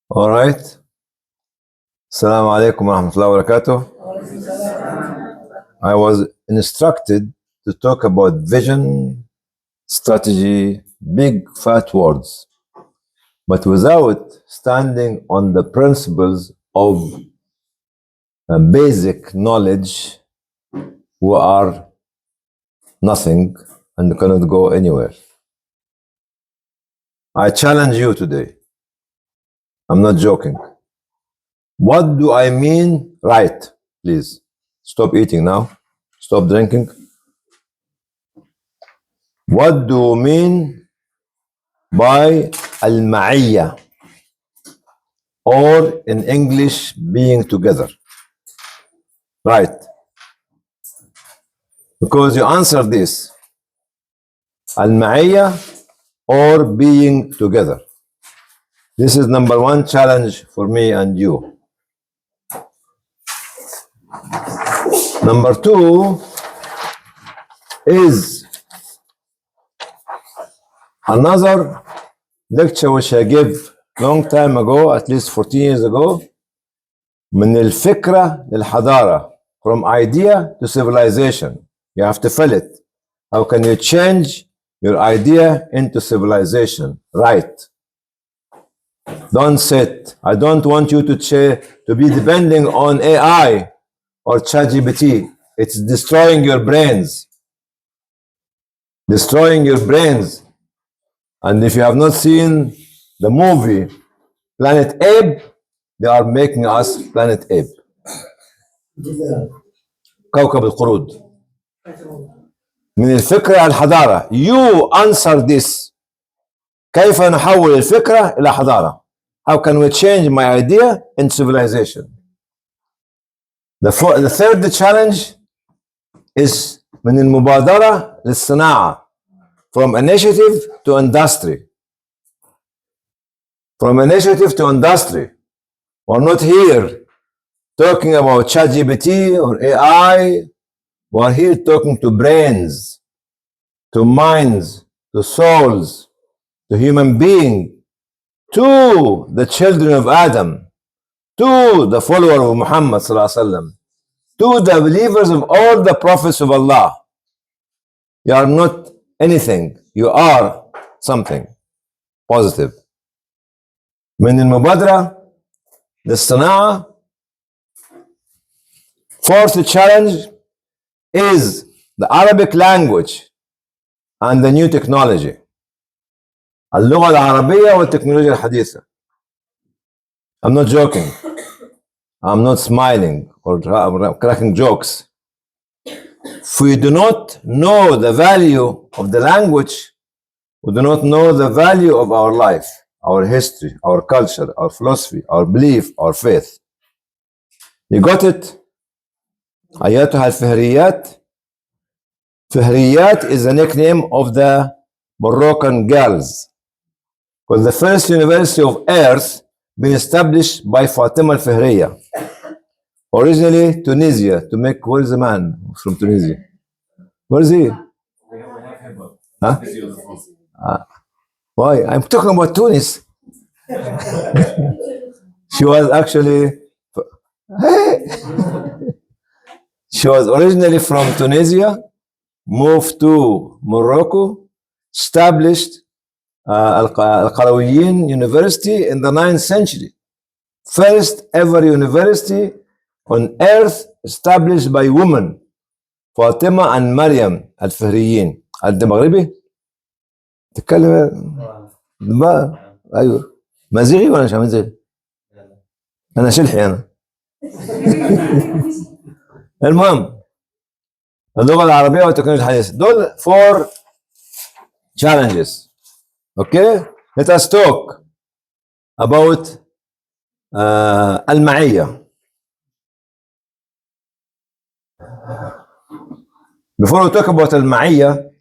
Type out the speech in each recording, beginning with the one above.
All right. Assalamu alaikum wa rahmatullahi wa barakatuh. I was instructed to talk about vision, strategy, big fat words, but without standing on the principles of basic knowledge, we are nothing and cannot go anywhere. I challenge you today. I'm not joking. What do I mean? Right, please. Stop eating now. Stop drinking. What do you mean by al-ma'iyya? Or in English, being together. Right. Because you answered this. Al-ma'iyya or being together. This is number one challenge for me and you. Number two is another lecture which I gave long time ago, at least 14 years ago, من الفكرة للحضارة, from idea to civilization. You have to fill it. How can you change your idea into civilization? Right. Don't sit. I don't want you to be depending on AI or ChatGPT. It's destroying your brains. Destroying your brains. And if you have not seen the movie Planet Ape, they are making us Planet Ape. كوكب القرود. من الفكرة الحضارة. You answer this. كيف نحول الفكرة إلى حضارة? How can we change my idea in civilization? The third challenge is من المبادرة للصناعة. From initiative to industry. From initiative to industry. We're not here talking about ChatGPT or AI. We're here talking to brains, to minds, to souls, to human beings, to the children of Adam, to the follower of Muhammad sallallahu alaihi wasallam, to the believers of all the prophets of Allah. You are not anything. You are something positive. من المبادرة للصناعة. Fourth challenge is the Arabic language and the new technology. اللغة العربية والتكنولوجيا الحديثة. I'm not joking. I'm not smiling or cracking jokes. If we do not know the value of the language, we do not know the value of our life, our history, our culture, our philosophy, our belief, our faith. You got it? أيتها الفهريات. فهريات is the nickname of the Moroccan girls. Because the first university of earth been established by Fatima al-Fihriya. Originally Tunisia, to make, where is the man from Tunisia? Where is he? Huh? Why? I'm talking about Tunis. She was actually, she was originally from Tunisia, moved to Morocco, established Al-Qarawiyyin University in the 9th century. First ever university on earth established by women. Fatima and Maryam al-Fihriyin. أنت مغربي؟ تتكلم ما أيوه مزيغي ولا مش مزيغي؟ أنا شلحي أنا. المهم اللغة العربية والتكنولوجيا الحديثة. دول 4 challenges. Okay? Let us talk about المعية. Before we talk about المعية,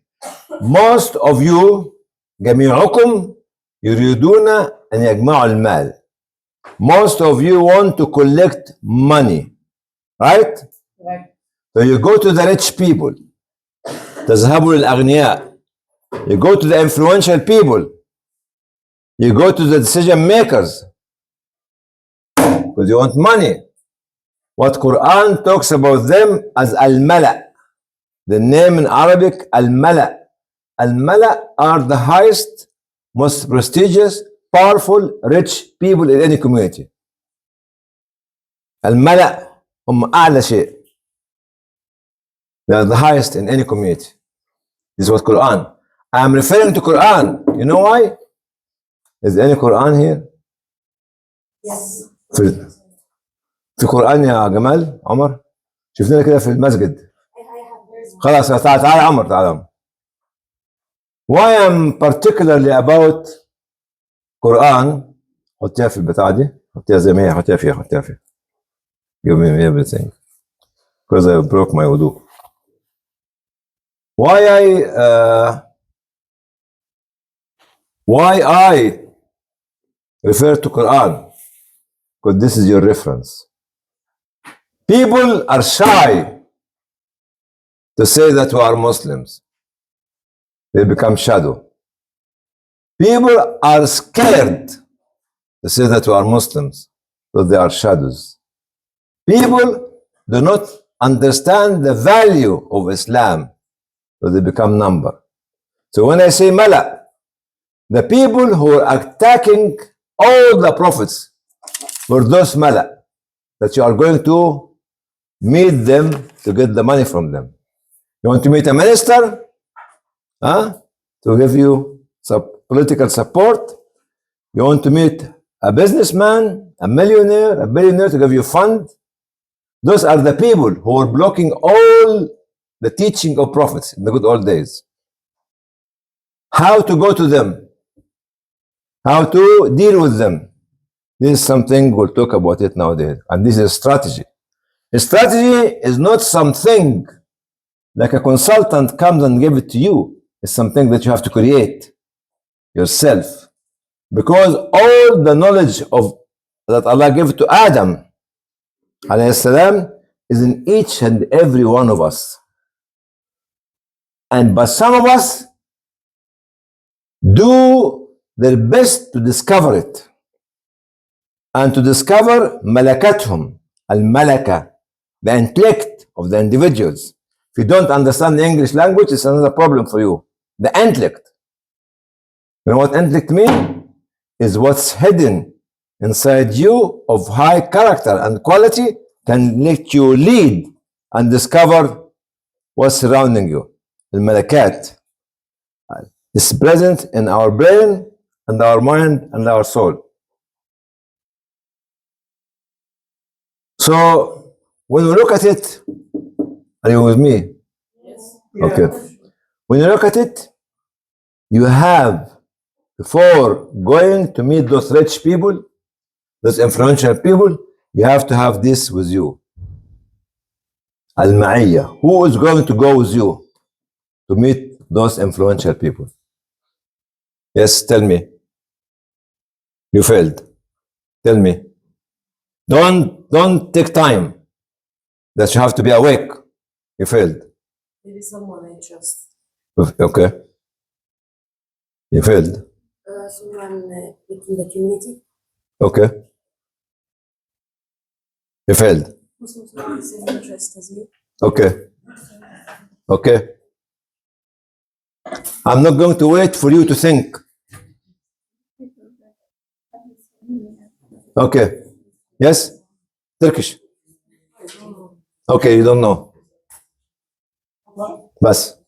most of you, جميعكم يريدون أن يجمعوا المال. Most of you want to collect money, right? Right. So you go to the rich people. تذهبوا للأغنياء. You go to the influential people. You go to the decision makers because you want money. What Quran talks about them as الملأ. The name in Arabic, الملأ. الملأ are the highest, most prestigious, powerful, rich people in any community. الملأ هم أعلى شيء. They are the highest in any community. This is what Quran. I'm referring to Quran. You know why? Is there any Quran here? Yes. في قرآن يا جمال عمر؟ شفنا كده في المسجد. خلاص تعال عمر تعال عمر. Why I'm particularly about Quran. حطيها في البتاعة دي. حطيها زي ما هي. حطيها فيها. Give me everything. Because I broke my wudu. Why I refer to Quran? Because this is your reference. People are shy to say that we are Muslims. They become shadow. People are scared to say that we are Muslims, so they are shadows. People do not understand the value of Islam, so they become number. So when I say Mala, the people who are attacking all the prophets were those Mala, that you are going to meet them to get the money from them. You want to meet a minister? To give you some political support? You want to meet a businessman, a millionaire, a billionaire to give you fund? Those are the people who are blocking all the teaching of prophets in the good old days. How to go to them? How to deal with them? This is something we'll talk about it nowadays. And this is a strategy. A strategy is not something like a consultant comes and gives it to you. It's something that you have to create yourself. Because all the knowledge that Allah gave to Adam alayhi salam is in each and every one of us. But some of us do their best to discover it. And to discover malakathum, al-malaka, the intellect of the individuals. If you don't understand the English language, it's another problem for you. The intellect. You know what intellect means? Is what's hidden inside you of high character and quality can let you lead and discover what's surrounding you. Al-malakat is present in our brain and our mind and our soul. So when we look at it, are you with me? Yes. Okay. When you look at it, you have, before going to meet those rich people, those influential people, you have to have this with you. Al-Ma'iyya. Who is going to go with you to meet those influential people? Yes, tell me. You failed. Tell me. Don't take time. That you have to be awake. You failed. Maybe someone I trust. Okay. You failed. Someone within the community. Okay. You failed. Muslims have the same interest as me. Okay. Okay. I'm not going to wait for you to think. Okay. Yes? Turkish. Okay, you don't know. Bas.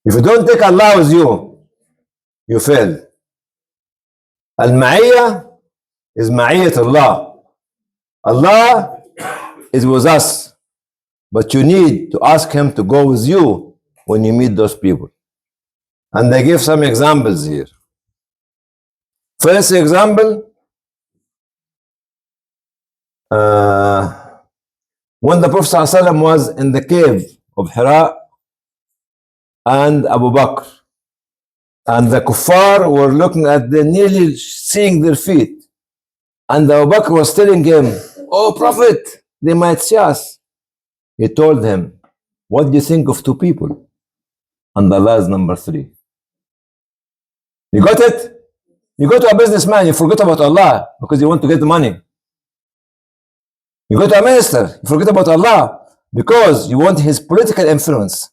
If you don't take Allah with you, you fail. Al-Ma'iyya is Ma'iyyat Allah. Allah is with us. But you need to ask Him to go with you when you meet those people. And I give some examples here. First example, when the Prophet ﷺ was in the cave of Hira and Abu Bakr, and the kuffar were looking at them, nearly seeing their feet, and Abu Bakr was telling him, "Oh Prophet, they might see us." He told him, "What do you think of two people?" And Allah is number three. You got it? You go to a businessman, you forget about Allah because you want to get the money. You go to a minister, you forget about Allah because you want his political influence.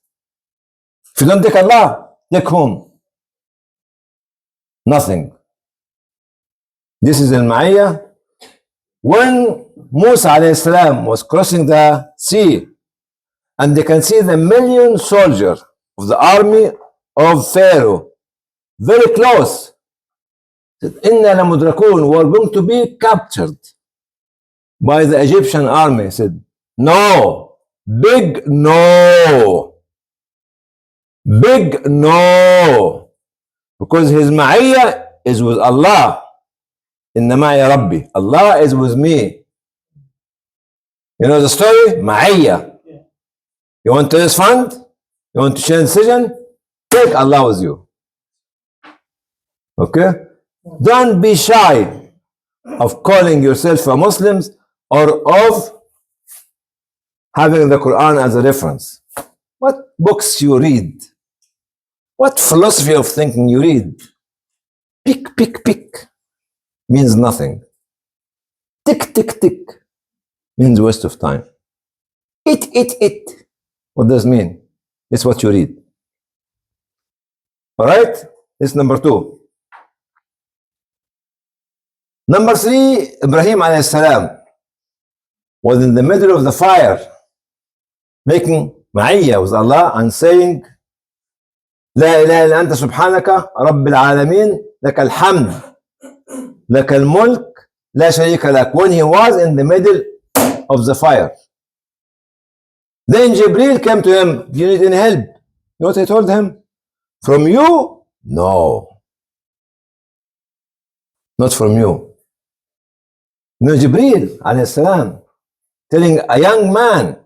If you don't take Allah, take whom? Nothing. This is al-Ma'iyah. When Musa alayhi salam was crossing the sea and they can see the million soldiers of the army of Pharaoh very close, said, Inna lamudrakun, we are going to be captured by the Egyptian army. Said, no, big no, big no, because his ma'iyah is with Allah. Inna ma'iya Rabbi, Allah is with me. You know the story? Ma'iyah. You want to raise fund? You want to change decision? Take Allah with you. Okay? Don't be shy of calling yourself a Muslim or of having the Quran as a reference. What books you read? What philosophy of thinking you read? Pick means nothing. Tick means waste of time. Eat. What does it mean? It's what you read. All right? It's number 2. Number 3, Ibrahim alayhi salam was in the middle of the fire, making ma'iyya with Allah and saying, لا إله إلا أنت سبحانك رب العالمين لك الحمد لك الملك لا شريك لك, when he was in the middle of the fire. Then Jibreel came to him, do you need any help? You know what he told him? From you? No. Not from you. You know Jibreel alayhi salam telling a young man,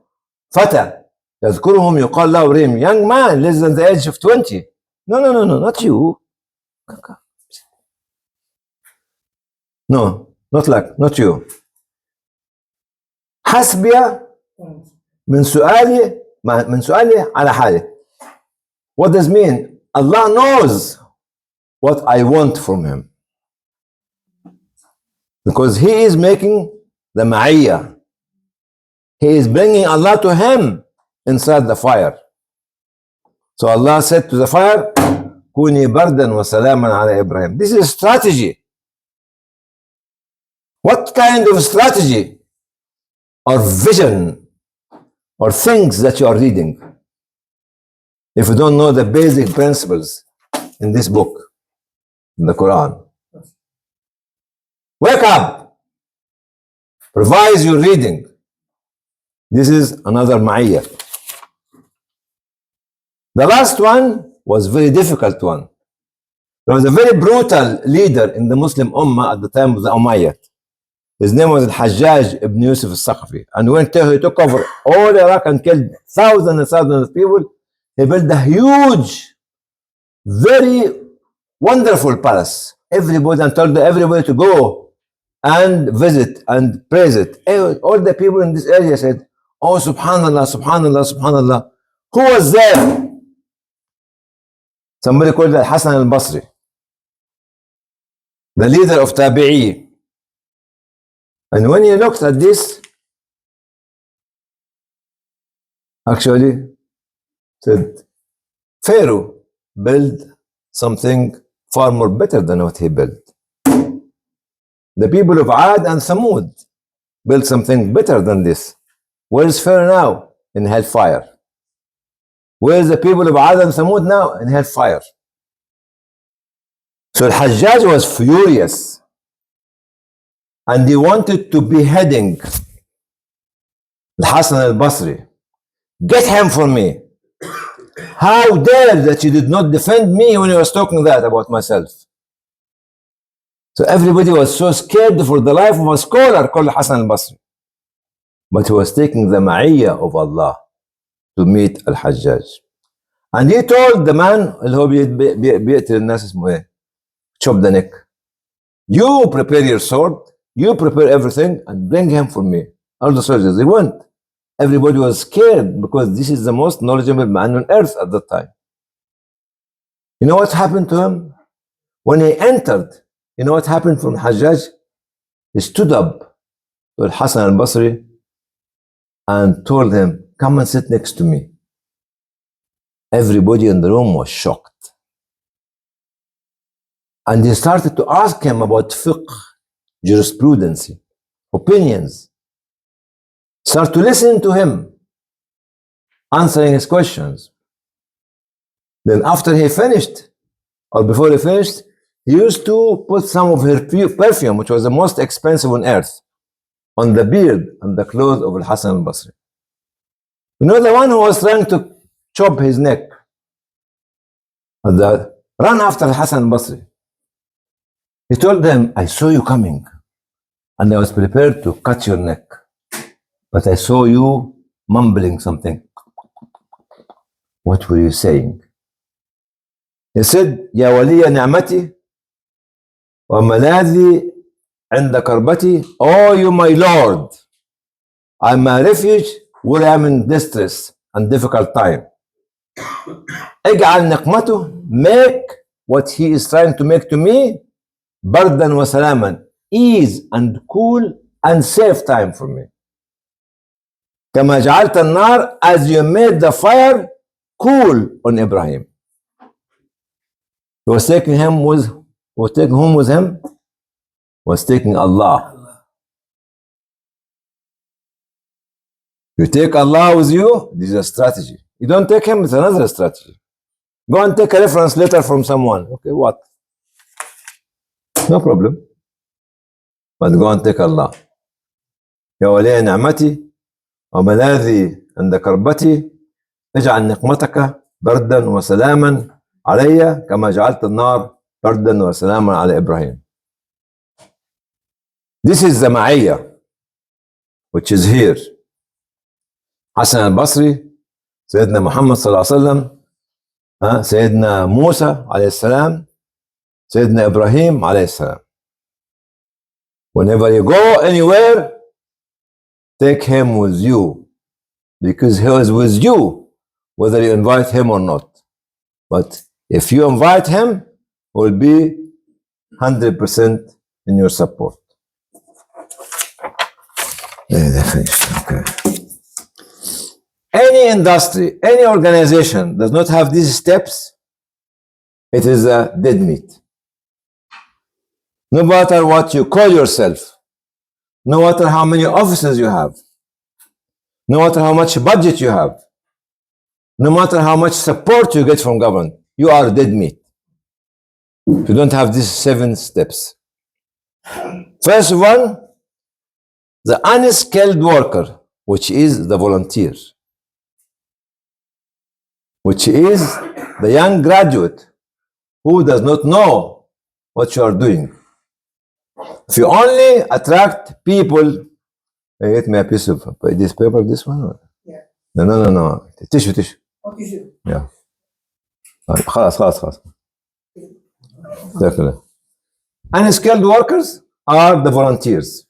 Fata, يذكرهم يقال له ريم, young man less than the age of 20. No, not you. No, not you. حسبي من سؤالي على حالي. What does it mean? Allah knows what I want from him. Because he is making the ma'iyah. He is bringing Allah to him inside the fire. So Allah said to the fire, Kuni bardan wa salaman ala Ibrahim. This is strategy. What kind of strategy or vision or things that you are reading if you don't know the basic principles in this book, in the Quran? Wake up! Revise your reading. This is another ma'iyah. The last one was a very difficult one. There was a very brutal leader in the Muslim Ummah at the time of the Umayyad. His name was Al-Hajjaj ibn Yusuf al-Saqafi. And when he took over all Iraq and killed thousands and thousands of people, he built a huge, very wonderful palace. Everybody, and told everybody to go and visit and praise it. All the people in this area said, oh, subhanallah, subhanallah, subhanallah. Who was there? Somebody called Al-Hasan al-Basri, the leader of Tabi'i. And when he looked at this, actually said, Pharaoh built something far more better than what he built. The people of Ad and Thamud built something better than this. Where is Pharaoh now? In hellfire. Where is the people of Ad and Thamud now? In hellfire. So Al-Hajjaj was furious. And he wanted to beheading Al-Hasan al-Basri. Get him for me. How dare that you did not defend me when you was talking that about myself. So everybody was so scared for the life of a scholar called Hasan al-Basri. But he was taking the ma'iyah of Allah to meet Al-Hajjaj. And he told the man اللي هو بيقتل الناس اسمه ايه? Chop the neck. You prepare your sword, you prepare everything and bring him for me. All the soldiers, they went. Everybody was scared because this is the most knowledgeable man on earth at that time. You know what happened to him? When he entered you know what happened from Hajjaj? He stood up to Al-Hasan al-Basri and told him, come and sit next to me. Everybody in the room was shocked. And he started to ask him about fiqh, jurisprudence, opinions. Start to listen to him, answering his questions. Then after he finished, or before he finished, he used to put some of her perfume, which was the most expensive on earth, on the beard and the clothes of Al-Hasan al-Basri. You know, the one who was trying to chop his neck, ran after Al-Hasan al-Basri. He told them, I saw you coming, and I was prepared to cut your neck, but I saw you mumbling something. What were you saying? He said, يا ولي نعمتي وملاذي عند كربتي. Oh, you my Lord, I'm a refuge where I am in distress and difficult time. اجعل نقمته, make what he is trying to make to me بردا وسلاما, ease and cool and safe time for me. كما جعلت النار, as you made the fire cool on Ibrahim. He was taking him with, was taking whom with him? Was taking Allah. You take Allah with you, this is a strategy. You don't take him, it's another strategy. Go and take a reference letter from someone. Okay, what? No problem. But go and take Allah. يا ولي نعمتي وملاذي عند كربتي اجعل نقمتك بردا وسلاما علي كما جعلت النار بردا وسلاما على إبراهيم. This is the Ma'iyya, which is here. Hassan al-Basri, Sayyidina Muhammad sallallahu alaihi wasallam, Sayyidina Musa alayhi salam, Sayyidina Ibrahim alayhi salam. Whenever you go anywhere, take him with you, because he is with you, whether you invite him or not. But if you invite him, he will be 100% in your support. Okay. Any industry, any organization does not have these steps, it is a dead meat. No matter what you call yourself, no matter how many offices you have, no matter how much budget you have, no matter how much support you get from government, you are dead meat. If you don't have these 7 steps. First one, the unskilled worker, which is the volunteer, which is the young graduate who does not know what you are doing. If you only attract people, get me a piece of this paper, this one? Yeah. No. Tissue. Okay. Yeah. خلاص. Definitely. Unskilled workers are the volunteers.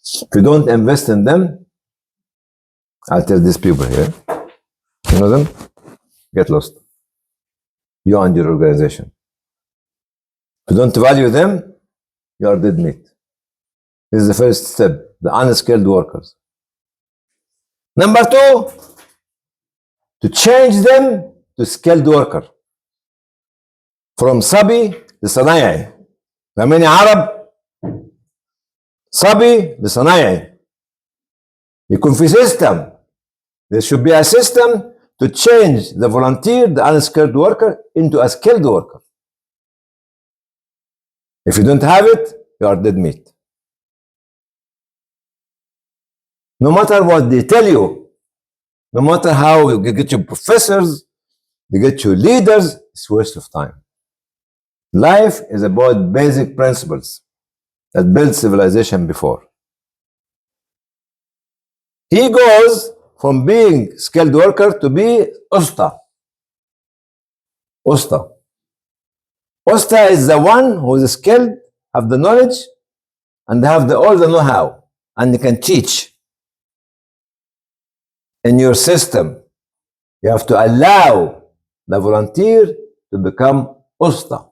If you don't invest in them, I'll tell these people here, you know them? Get lost. You and your organization. If you don't value them, you are dead meat. This is the first step, the unskilled workers. Number 2, to change them to skilled worker. From صبي لصنايعي. فاهمين يا عرب؟ صبي لصنايعي. يكون في system. There should be a system to change the volunteer, the unskilled worker, into a skilled worker. If you don't have it, you are dead meat. No matter what they tell you, no matter how you get your professors, you get your leaders, it's a waste of time. Life is about basic principles that built civilization before. He goes from being skilled worker to be usta. Usta is the one who is skilled, have the knowledge, and have all the know-how, and they can teach. In your system, you have to allow the volunteer to become usta.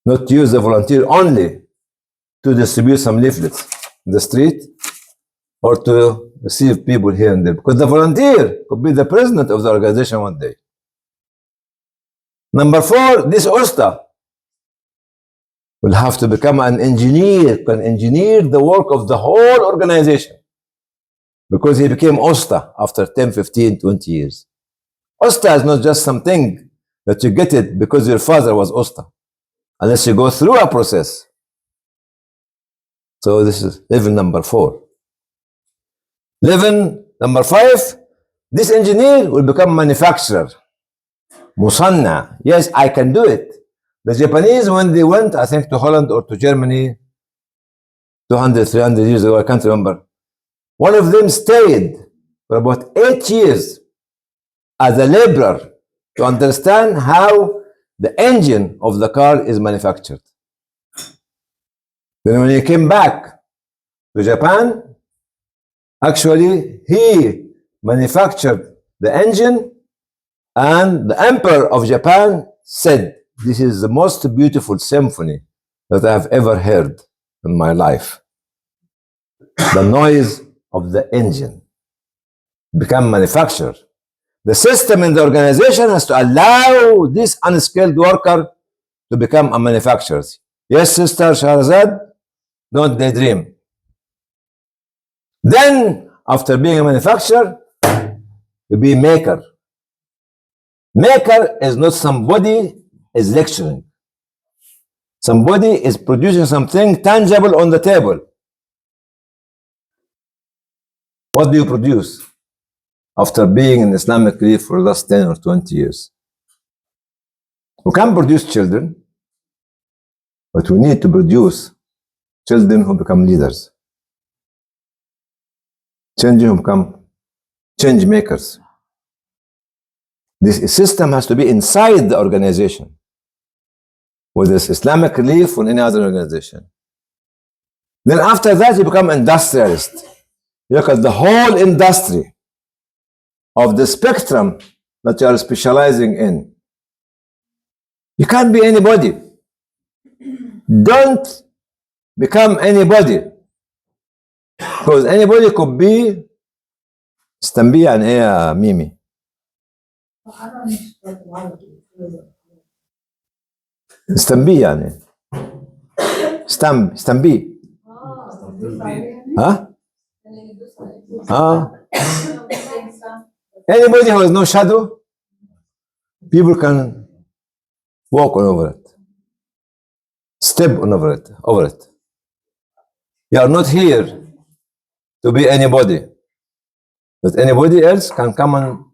not use the volunteer only to distribute some leaflets in the street or to receive people here and there, because the volunteer could be the president of the organization one day. Number 4, this usta will have to become an engineer, can engineer the work of the whole organization, because he became usta after 10, 15, 20 years. Usta is not just something that you get it because your father was usta, unless you go through a process. So this is level number 4. Level number 5, this engineer will become manufacturer. Musannā. Yes, I can do it. The Japanese, when they went, I think, to Holland or to Germany 200, 300 years ago, I can't remember. One of them stayed for about 8 years as a laborer to understand how the engine of the car is manufactured. Then when he came back to Japan, actually he manufactured the engine, and the Emperor of Japan said, "This is the most beautiful symphony that I have ever heard in my life." The noise of the engine become manufactured. The system in the organization has to allow this unskilled worker to become a manufacturer. Yes, Sister Shahrazad, don't daydream. Then, after being a manufacturer, you be maker. Maker is not somebody is lecturing. Somebody is producing something tangible on the table. What do you produce after being in Islamic belief for the last 10 or 20 years? We can produce children, but we need to produce children who become leaders. Children who become change makers. This system has to be inside the organization, whether it's Islamic Relief or any other organization. Then after that, you become industrialist. You look at the whole industry of the spectrum that you are specializing in. You can't be anybody. Don't become anybody, because anybody could be استنبيه عن ايه يا ميمي؟ استنبيه يعني استنبيه ها؟ Anybody who has no shadow, people can walk on over it, step on over it. You are not here to be anybody, that anybody else can come and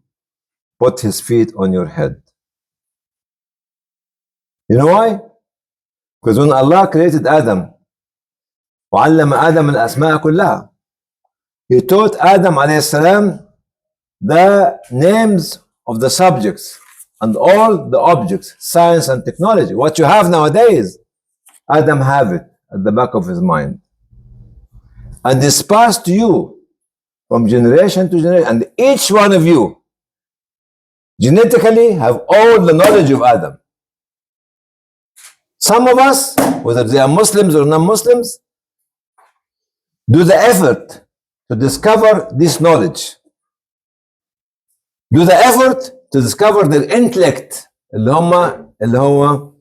put his feet on your head. You know why? Because when Allah created Adam, وعلم آدم الأسماء كلها, He taught Adam alayhi salam the names of the subjects and all the objects, science and technology. What you have nowadays, Adam have it at the back of his mind. And it's passed to you from generation to generation. And each one of you genetically have all the knowledge of Adam. Some of us, whether they are Muslims or non-Muslims, do the effort to discover this knowledge. Do the effort to discover their intellect, اللي هو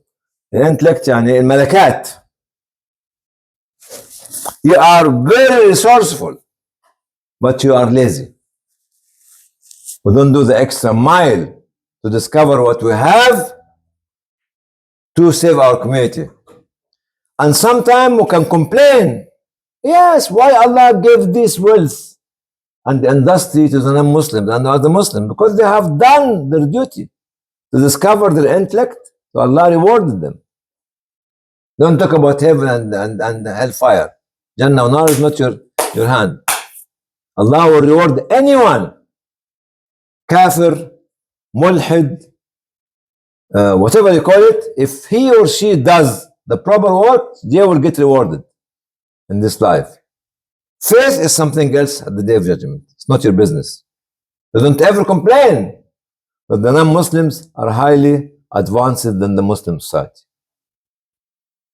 intellect يعني الملكات. You are very resourceful, but you are lazy. We don't do the extra mile to discover what we have to save our community. And sometimes we can complain, yes, why Allah gave this wealth and the industry to the non-Muslims and the other Muslims? Because they have done their duty to discover their intellect, so Allah rewarded them. Don't talk about heaven and hellfire. Jannah or nar is not your hand. Allah will reward anyone, kafir, mulhid, whatever you call it, if he or she does the proper work, they will get rewarded in this life. Faith is something else at the day of judgment. It's not your business. So don't ever complain that the non-Muslims are highly advanced than the Muslim society.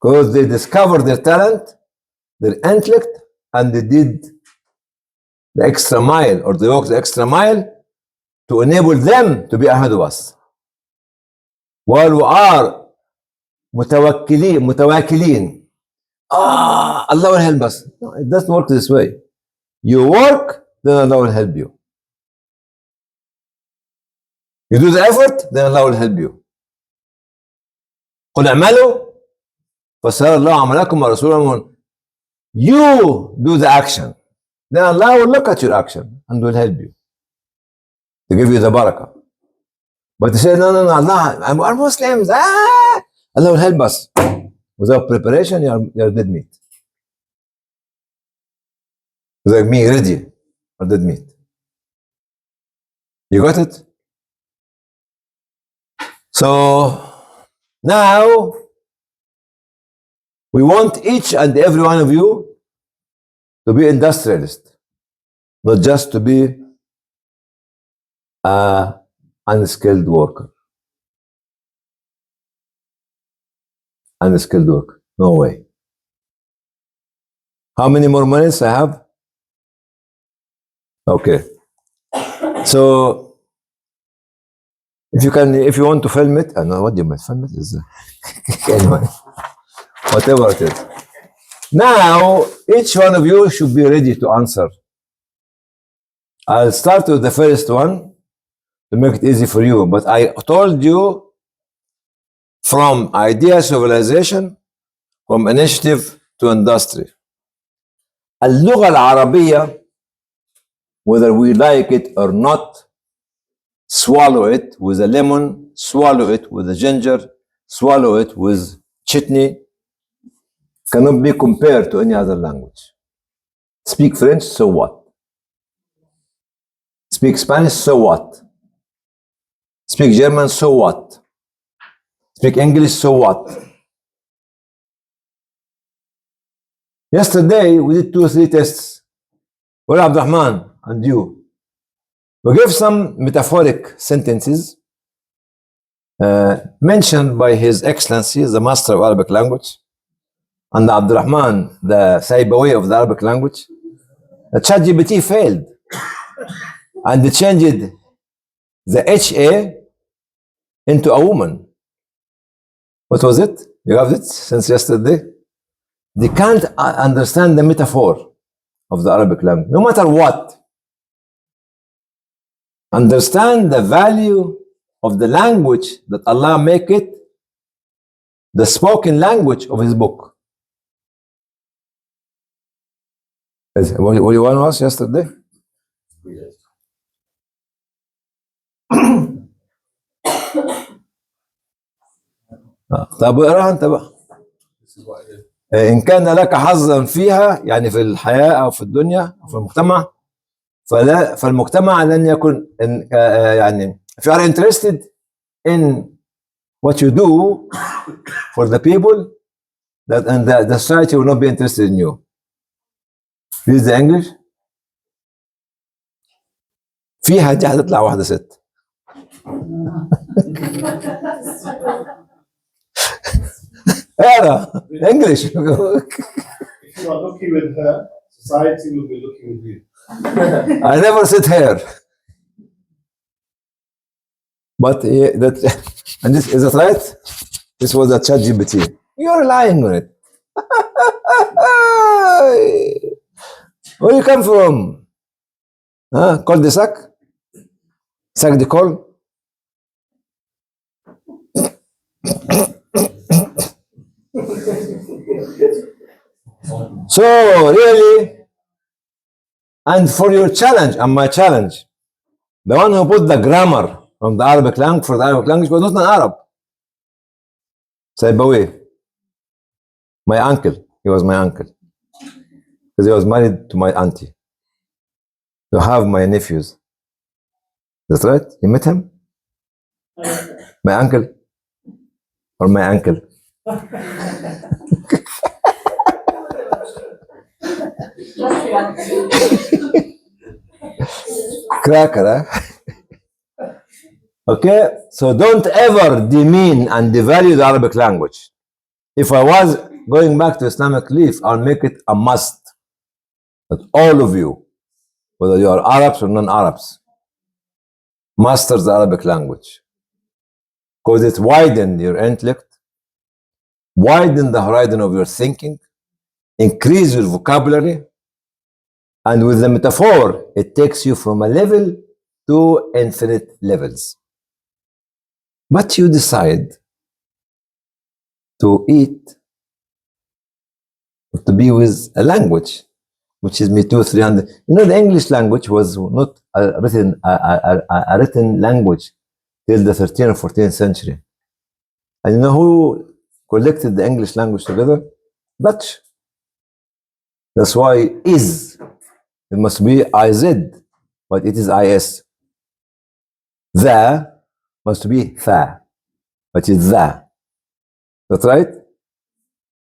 because they discovered their talent, their intellect, and they did the extra mile, or they walked the extra mile to enable them to be ahead of us. While we are متواكلين, Allah will help us. No, it doesn't work this way. You work, then Allah will help you. You do the effort, then Allah will help you. قل اعملوا فسيرى الله عملكم ورسوله. You do the action, then Allah will look at your action and will help you to give you the barakah. But you say, no, Allah, I'm Muslims. Allah will help us. Without preparation, you're dead meat. Without being ready, you're dead meat. You got it? So now we want each and every one of you to be industrialist, not just to be an unskilled worker. Unskilled worker, no way. How many more minutes I have? Okay. So if you want to film it, I don't know what you might film it is anyway, whatever it is. Now each one of you should be ready to answer. I'll start with the first one to make it easy for you, but I told you from idea civilization, from initiative to industry. اللغة العربية, whether we like it or not, swallow it with a lemon, swallow it with a ginger, swallow it with chutney, cannot be compared to any other language. Speak French, so what? Speak Spanish, so what? Speak German, so what? Speak English, so what? Yesterday, we did 2 or 3 tests. Well, Abdurrahman and you. We gave some metaphoric sentences mentioned by His Excellency, the Master of Arabic language, and Abdurrahman, the Saibawi of the Arabic language. The ChatGPT failed, and they changed the HA into a woman. What was it? You have it since yesterday? They can't understand the metaphor of the Arabic language, no matter what. Understand the value of the language that Allah make it the spoken language of His book. What you want to ask yesterday? طب اقراها انت بقى. إن كان لك حظا فيها، يعني في الحياة أو في الدنيا أو في المجتمع، فالمجتمع لن يكون يعني if you are interested in what you do for the people, that and the society will not be interested in you. Read the English. فيها دي هتطلع واحدة ست. اقرا English. If you are looking with her, society will be looking with you. I never said her. But that, and this is that right? This was a ChatGPT. You're lying on it. Where you come from? Huh? Cul-de-sac? Sac de col? So really, and for your challenge and my challenge, the one who put the grammar from the Arabic language for the Arabic language was not an Arab. Saibawi, my uncle. He was my uncle because he was married to my auntie. To have my nephews. That's right. You met him? My uncle or my uncle? Cracker, huh? Okay, so don't ever demean and devalue the Arabic language. If I was going back to Islamic belief, I'll make it a must that all of you, whether you are Arabs or non-Arabs, master the Arabic language, because it widens your intellect, widen the horizon of your thinking, increase your vocabulary, and with the metaphor, it takes you from a level to infinite levels. But you decide to eat or to be with a language which is me 200-300. You know, the English language was not a written language till the 13th or 14th century. And you know who collected the English language together? Dutch. That's why is, it must be IZ, but it is IS. The must be tha, but it's the. That's right?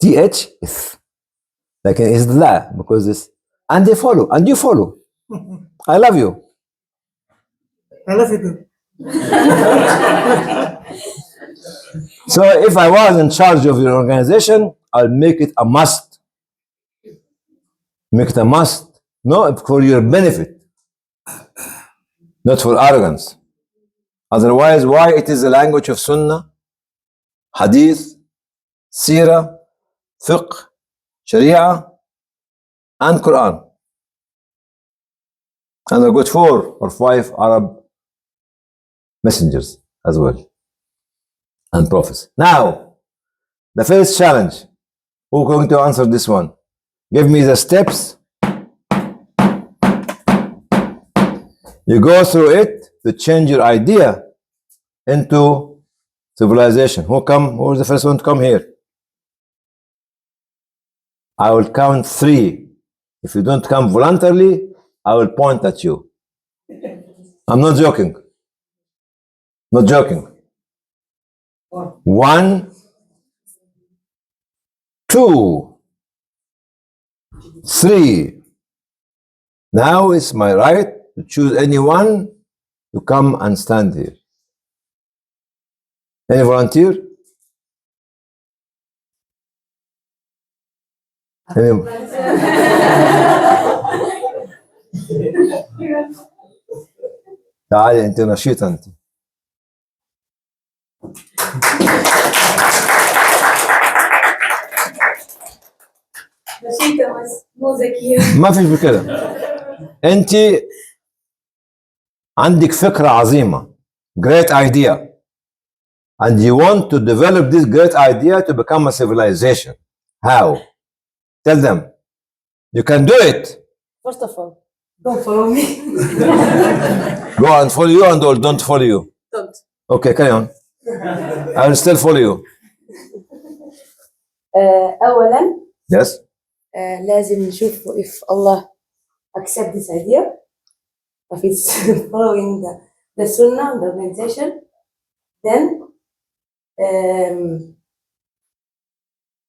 TH is. Like it's the, because it's, and they follow, and you follow. I love you. I love you too. So if I was in charge of your organization, I'll make it a must. Make it a must. No, for your benefit, not for arrogance. Otherwise, why it is the language of Sunnah, Hadith, Sirah, Fiqh, Sharia, and Quran. And I got 4 or 5 Arab messengers as well, and prophets. Now, the first challenge. Who's going to answer this one? Give me the steps. You go through it to change your idea into civilization. Who's the first one to come here? I will count 3. If you don't come voluntarily, I will point at you. I'm not joking. Not joking. 1, 2, 3. Now it's my right to choose anyone to come and stand here. Any volunteer? تعالي انت نشيطة انت. نشيطة بس مو ذكية. ما فيش بكده. انت عندك فكرة عظيمة. Great idea. And you want to develop this great idea to become a civilization. How? Tell them. You can do it. First of all, don't follow me. Go and follow you and or don't follow you. Don't. Okay, carry on. I will still follow you. أولاً Yes? لازم نشوف if Allah accept this idea, if it's following the Sunnah, the organization, then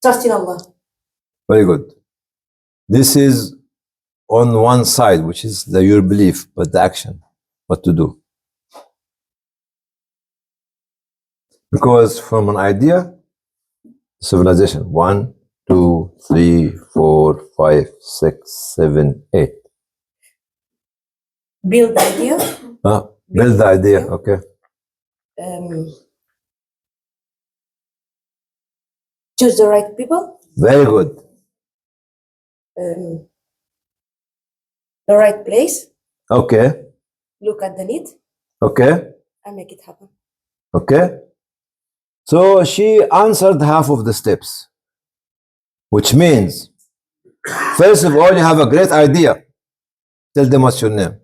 trust in Allah. Very good. This is on one side, which is your belief, but the action, what to do. Because from an idea, civilization, 1, 2, 3, 4, 5, 6, 7, 8. Build the idea. Build the idea, okay. Choose the right people. Very good. The right place. Okay, Look at the need okay, and make it happen. okay. So she answered half of the steps, which means, first of all, you have a great idea. Tell them what's your name.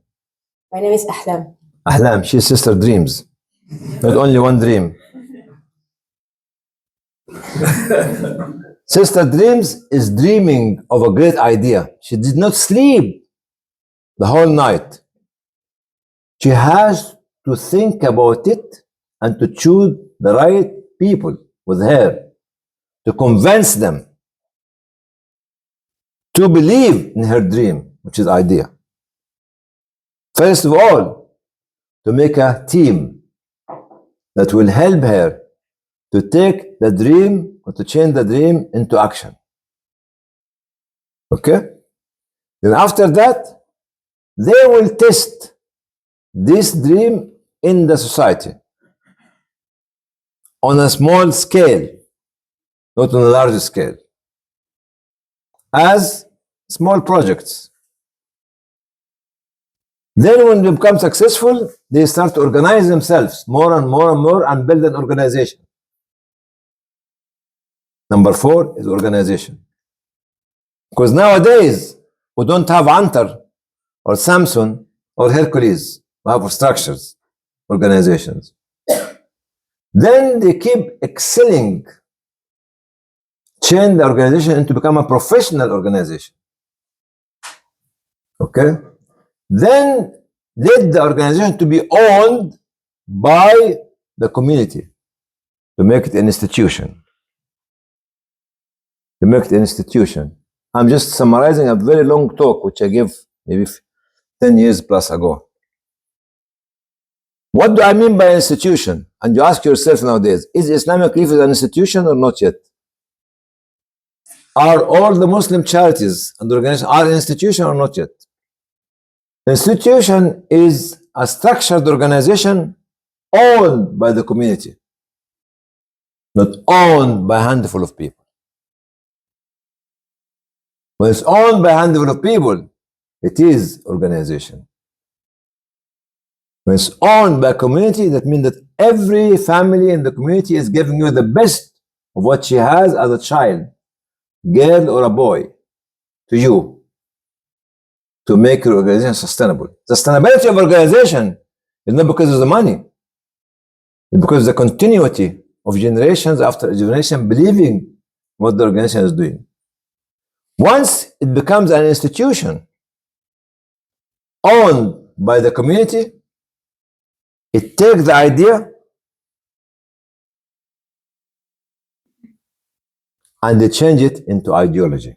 My name is Ahlam. Ahlam, she's sister dreams. Not only one dream. Sister Dreams is dreaming of a great idea. She did not sleep the whole night. She has to think about it and to choose the right people with her to convince them to believe in her dream, which is idea. First of all, to make a team that will help her to take the dream or to change the dream into action. Okay? Then after that, they will test this dream in the society on a small scale, not on a large scale, as small projects. Then when they become successful, they start to organize themselves more and more and more and build an organization. Number 4 is organization. Because nowadays, we don't have Antar or Samson or Hercules. We have structures, organizations. Then they keep excelling, change the organization into become a professional organization. Okay? Then let the organization to be owned by the community to make it an institution. To make it an institution. I'm just summarizing a very long talk which I gave maybe 10 years plus ago. What do I mean by institution? And you ask yourself nowadays, is Islamic Relief an institution or not yet? Are all the Muslim charities and organizations are an institution or not yet? Institution is a structured organization owned by the community, not owned by a handful of people. When it's owned by a handful of people, it is organization. When it's owned by a community, that means that every family in the community is giving you the best of what she has as a child, girl or a boy, to you, to make your organization sustainable. Sustainability of organization is not because of the money. It's because of the continuity of generations after generation believing what the organization is doing. Once it becomes an institution owned by the community, it takes the idea and they change it into ideology.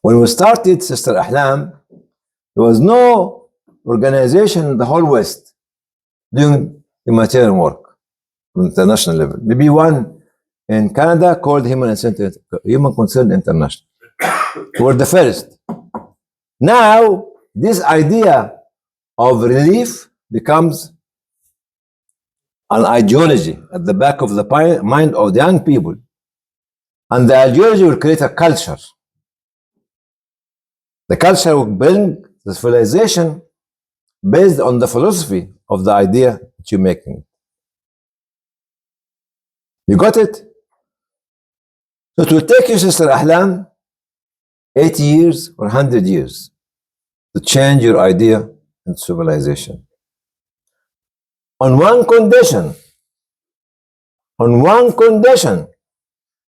When we started Sister Ahlam, there was no organization in the whole West doing humanitarian work on international level. Maybe one in Canada called Human Concern International. We were the first. Now, this idea of relief becomes an ideology at the back of the mind of the young people. And the ideology will create a culture. The culture will bring the civilization based on the philosophy of the idea that you're making. You got it? So it will take you, Sister Ahlam, 80 years or 100 years to change your idea into civilization. On one condition,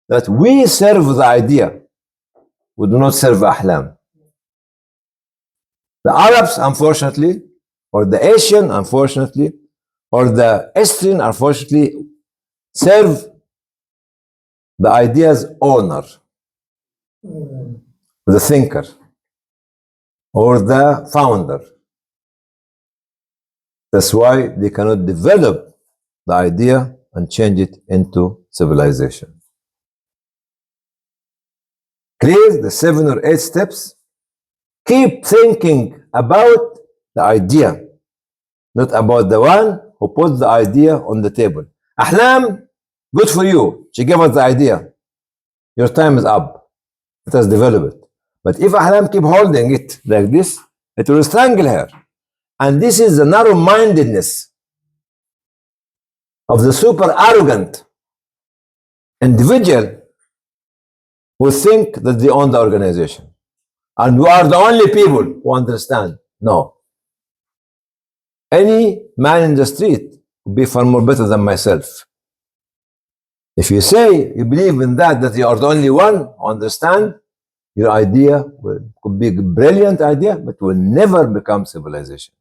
that we serve the idea, we do not serve Ahlam. The Arabs, unfortunately, or the Asian, unfortunately, or the Eastern, unfortunately, serve the idea's owner, the thinker, or the founder. That's why they cannot develop the idea and change it into civilization. Clear the 7 or 8 steps? Keep thinking about the idea, not about the one who put the idea on the table. Ahlam, good for you. She gave us the idea. Your time is up. Let us develop it. But if Ahlam keep holding it like this, it will strangle her. And this is the narrow-mindedness of the super arrogant individual who think that they own the organization. And we are the only people who understand. No. Any man in the street would be far more better than myself. If you say you believe in that you are the only one who understand, your idea could be a brilliant idea, but will never become civilization.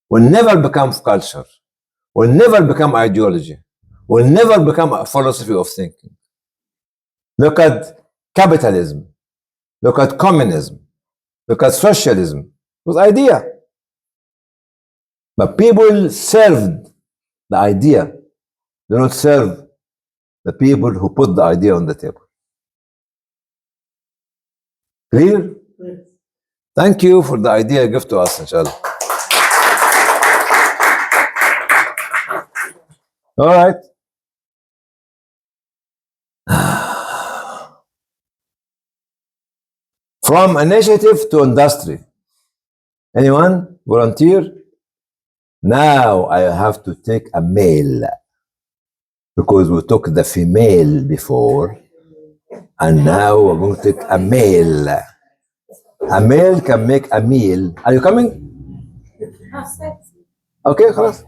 Will never become culture. Will never become ideology. Will never become a philosophy of thinking. Look at capitalism. Look at communism. Look at socialism. It was idea. But people served the idea do not serve the people who put the idea on the table. Clear? Thank you for the idea give to us, inshallah. All right. From initiative to industry. Anyone? Volunteer? Now I have to take a male, because we took the female before, and now we're going to take a male. A male can make a meal. Are you coming? Okay, خلاص.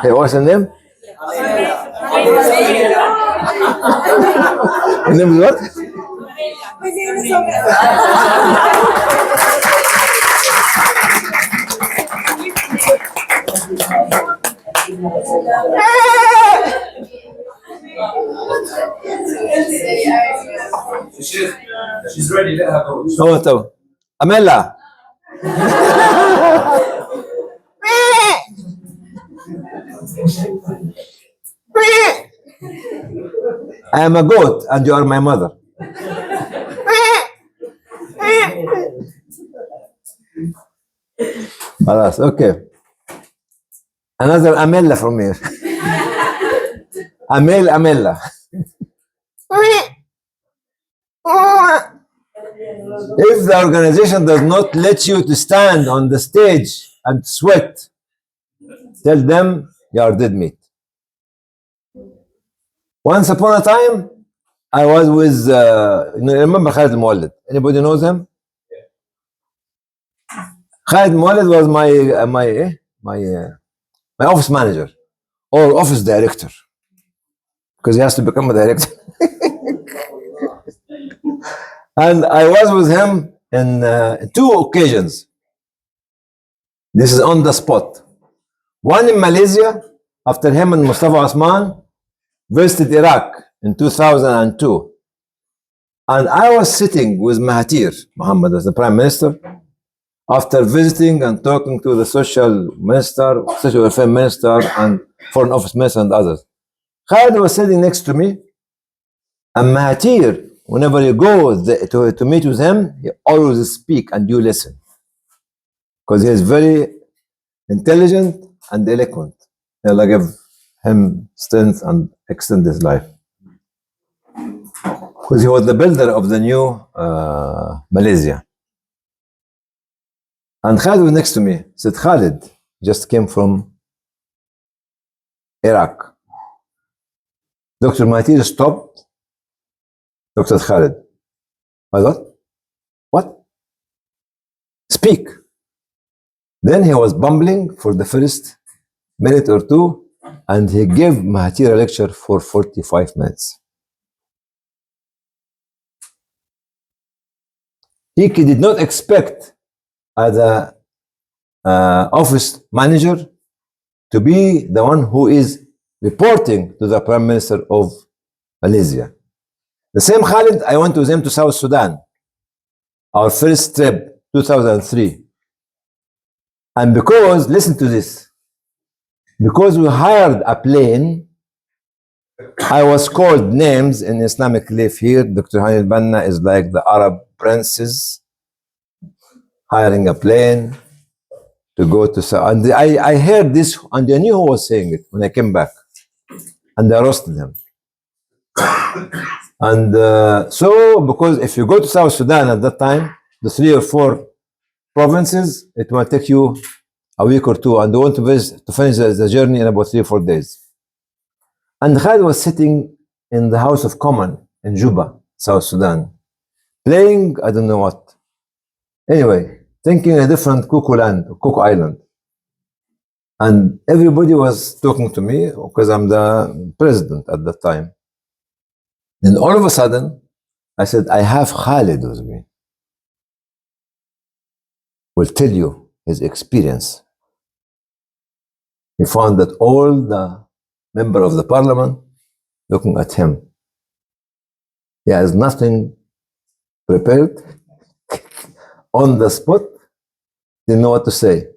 Hey, what's the name? The name is what? She's ready. Let her go. Oh, طبعا. أميلا. I am a goat and you are my mother. خلاص, okay. Another Amela from here. Amela. If the organization does not let you to stand on the stage and sweat, tell them you are dead meat. Once upon a time, I was with, remember Khalid Muwallid? Anybody knows him? Khalid Muwallid was my office manager or office director, because he has to become a director. And I was with him in 2 occasions. This is on the spot. One in Malaysia, after him and Mustafa Osman visited Iraq in 2002. And I was sitting with Mahathir Mohamad as the Prime Minister after visiting and talking to the Social Minister, Social Welfare Minister, and Foreign Office Minister and others. Khalid was sitting next to me, and Mahathir, whenever you go to meet with him, he always speak and you listen, because he is very intelligent and eloquent. Allah give him strength and extend his life, because he was the builder of the new Malaysia. And Khalid was next to me. Said, Khalid just came from Iraq. Dr. Mahathir stopped. Dr. Khalid. I thought, what? Speak. Then he was bumbling for the first minute or two, and he gave Mahathir a lecture for 45 minutes. He did not expect as a office manager to be the one who is reporting to the Prime Minister of Malaysia. The same Khalid, I went with him to South Sudan, our first trip, 2003. And because, listen to this, because we hired a plane, I was called names in Islamic life here. Dr. Hani al-Banna is like the Arab princes hiring a plane to go to South. And I heard this, and I knew who was saying it when I came back. And I roasted him. And so, because if you go to South Sudan at that time, the 3 or 4 provinces, it will take you a week or 2, and they want to finish the journey in about 3 or 4 days. And Khalid was sitting in the House of Commons in Juba, South Sudan, playing, I don't know what. Anyway, thinking a different Cuckoo Island. And everybody was talking to me because I'm the president at that time. Then all of a sudden, I said, I have Khalid with me. Will tell you his experience. He found that all the members of the parliament looking at him. He has nothing prepared. On the spot, didn't know what to say.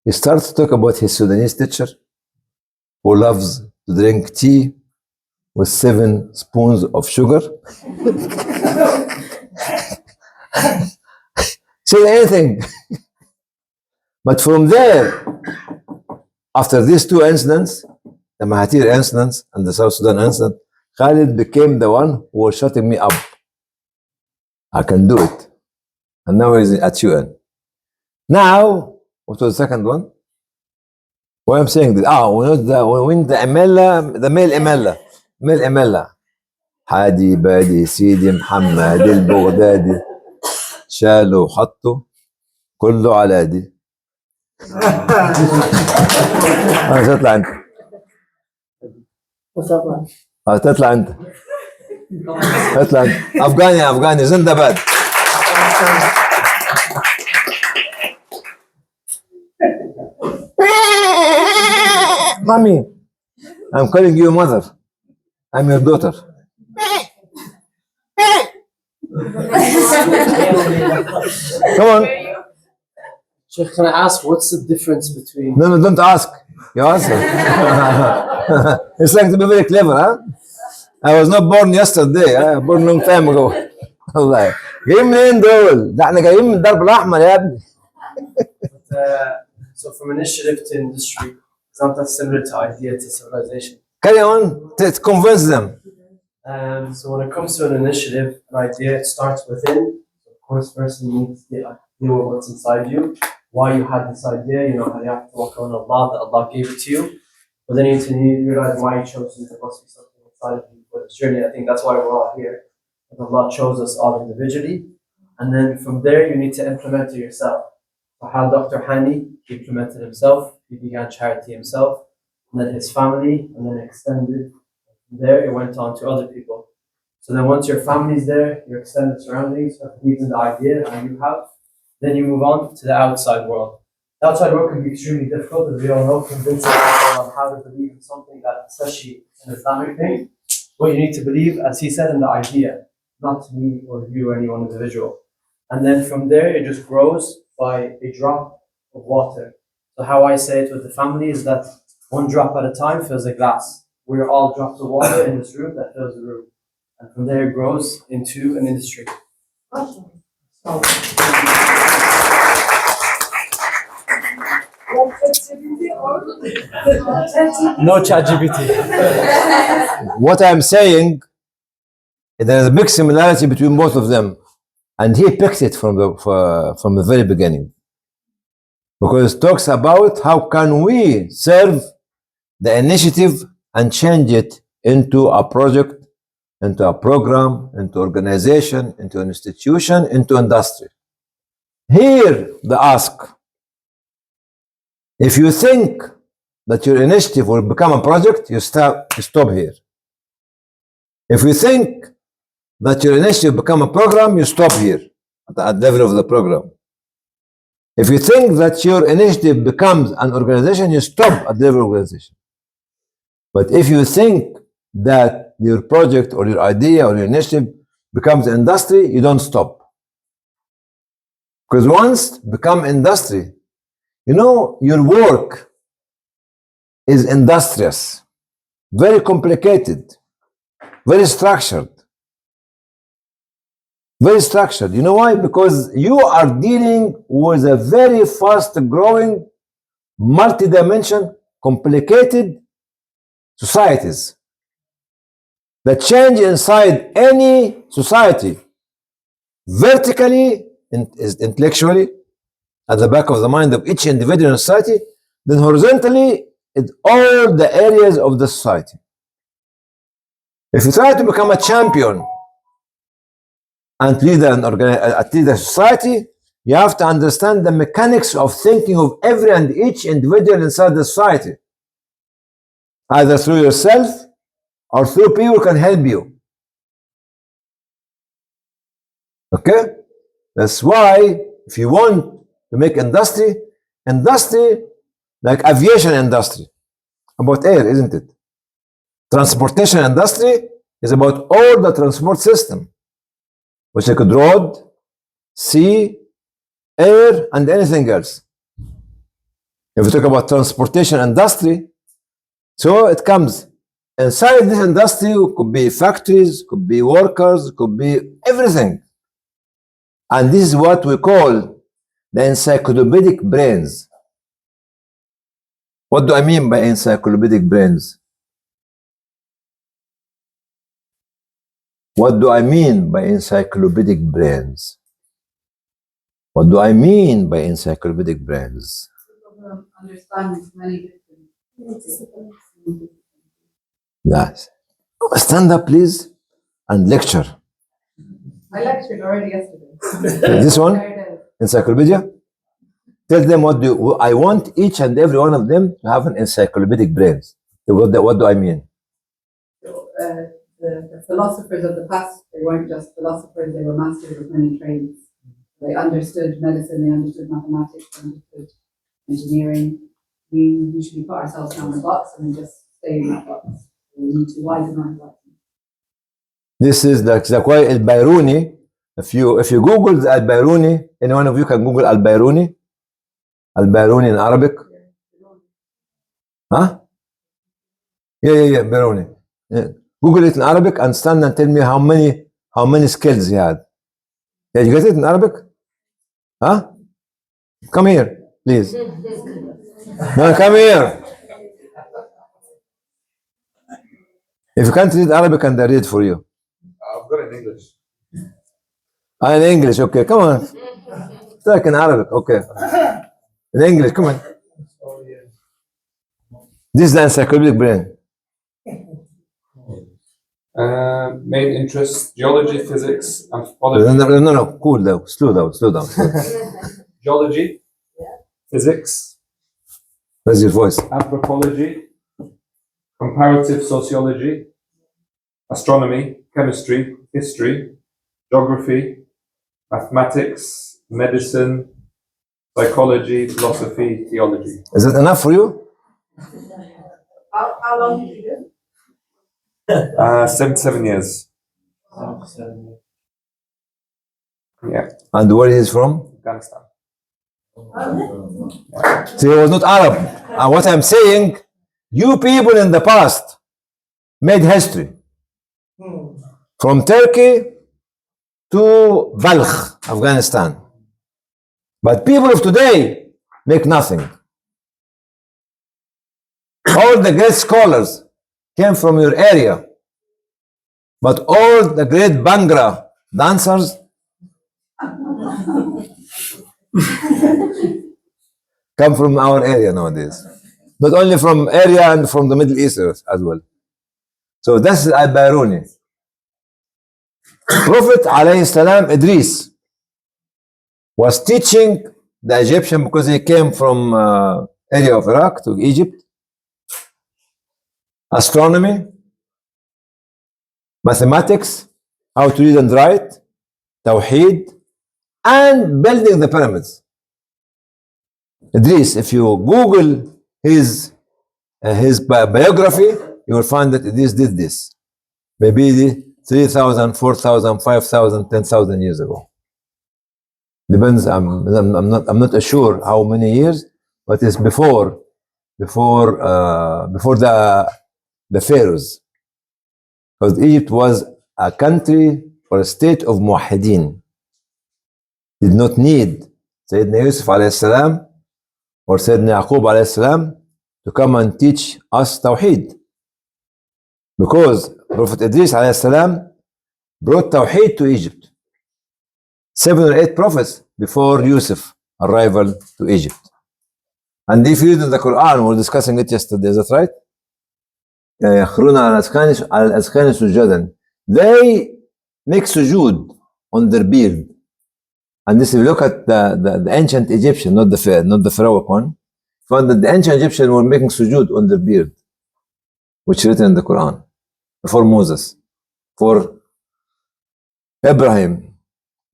He starts to talk about his Sudanese teacher, who loves to drink tea with 7 spoons of sugar. Say anything. But from there, after these 2 incidents, the Mahathir incidents and the South Sudan incident, Khalid became the one who was shutting me up. I can do it. And now he's at UN. Now, what was the second one? Why I'm saying this? when the MLA, the male MLA, حادي بادي سيدي محمد البغدادي شالوا وحطوا كله على دي. تطلع انت. تطلع انت. تطلع انت. افغاني زندباد. Mommy, I'm calling you mother. I'm your daughter. Come on. Sheikh, can I ask what's the difference between? No, don't ask. You answer. It's like to be very clever, huh? I was not born yesterday. I was born a long time ago. والله جايين منين دول؟ ده احنا جايين من الدرب الاحمر يا ابني. So from initiative to industry, it's not that similar to idea to civilization. Carry on to convince them. So when it comes to an initiative, an idea, it starts within. Of course, first you need to deal with what's inside you, why you had this idea, you know, how you have to walk on Allah, that Allah gave it to you. But then you need to realize why you chose it. There must be something inside of you for this journey. I think that's why we're all here. And Allah chose us all individually. And then from there, you need to implement it yourself. So how Dr. Hani implemented himself, he began charity himself, and then his family, and then extended. From there, it went on to other people. So then once your family's there, your extended surroundings have believed in the idea and you have, then you move on to the outside world. The outside world can be extremely difficult, as we all know, convincing people on how to believe in something that, especially an Islamic thing, what you need to believe, as he said, in the idea, not to me or you or any one individual. And then from there, it just grows by a drop of water. So how I say it with the family is that one drop at a time fills a glass. We're all drops of water in this room that fills the room. And from there it grows into an industry. No ChatGPT. What I'm saying, there is a big similarity between both of them. And he picked it from the very beginning. Because it talks about how can we serve the initiative and change it into a project, into a program, into organization, into an institution, into industry. Here, the ask. If you think that your initiative will become a project, you stop here. If you think that your initiative become a program, you stop here at the level of the program. If you think that your initiative becomes an organization, you stop at the level of organization. But if you think that your project or your idea or your initiative becomes industry, you don't stop. Because once become industry, you know, your work is industrious, very complicated, very structured. Very structured. You know why? Because you are dealing with a very fast growing, multi-dimension, complicated societies. The change inside any society, vertically, is intellectually, at the back of the mind of each individual in society, then horizontally, it's all the areas of the society. If you try to become a champion and lead a society, you have to understand the mechanics of thinking of every and each individual inside the society, either through yourself or through people who can help you. Okay? That's why if you want to make industry like aviation industry, about air, isn't it? Transportation industry is about all the transport system, which include road, sea, air, and anything else. If we talk about transportation industry, So it comes inside this industry, could be factories, could be workers, could be everything. And this is what we call the encyclopedic brains. What do I mean by encyclopedic brains? What do I mean by encyclopedic brains? What do I mean by encyclopedic brains? Understand many different. Yes. Stand up, please, and lecture. I lectured already yesterday. This one, There it is. encyclopedia. Tell them what do I want each and every one of them to have an encyclopedic brains. What do I mean? So, the philosophers of the past, they weren't just philosophers, they were masters of many trades. They understood medicine, they understood mathematics, they understood engineering. We usually put ourselves down in a box and we just stay in that box. We need to widen our horizon. This is the Al-Bayruni. If you Google the Al-Bayruni, any one of you can Google Al-Bayruni. Al-Bayruni in Arabic. Huh? Yeah, Bayruni. Yeah. Google it in Arabic and stand and tell me how many skills he had. Did you get it in Arabic? Huh? Come here, please. No, come here. If you can't read Arabic, and I read for you. I've got it in English. In English, okay, come on. Talk in Arabic, okay. In English, come on. This is the encyclopedic brain. Main interests: geology, physics, anthropology. No, cool down, slow down. Geology, physics, Where's your voice? anthropology, comparative sociology, astronomy, chemistry, history, geography, mathematics, medicine, psychology, philosophy, theology. Is that enough for you? How long did you do? 77 years. Yeah, And where he is from? Afghanistan. So he was not Arab. And what I'm saying, you people in the past made history. From Turkey to Balkh, Afghanistan. But people of today make nothing. All the great scholars came from your area. But all the great Bhangra dancers come from our area nowadays. Not only from area and from the Middle East as well. So that's Al-Bayruni. Prophet alayhi salam Idris was teaching the Egyptian because he came from area of Iraq to Egypt. Astronomy, mathematics, how to read and write, Tawheed, and building the pyramids. Idris, if you Google his biography, you will find that Idris did this. Maybe 3,000, 4,000, 5,000, 10,000 years ago. Depends. I'm not sure how many years, but it's before the pharaohs. Because Egypt was a country or a state of muwahideen. Did not need Sayyidina Yusuf alayhi salam or Sayyidina Yaqub alayhi salam to come and teach us Tawheed. Because Prophet Idris alayhi salam brought Tawheed to Egypt. 7 or 8 prophets before Yusuf arrival to Egypt. And if you read in the Quran, we were discussing it yesterday, is that right? They make sujood on their beard. And this, if you look at the ancient Egyptian, not the Pharaohic one, found that the ancient Egyptians were making sujood on their beard, which is written in the Quran, before Moses, for Abraham,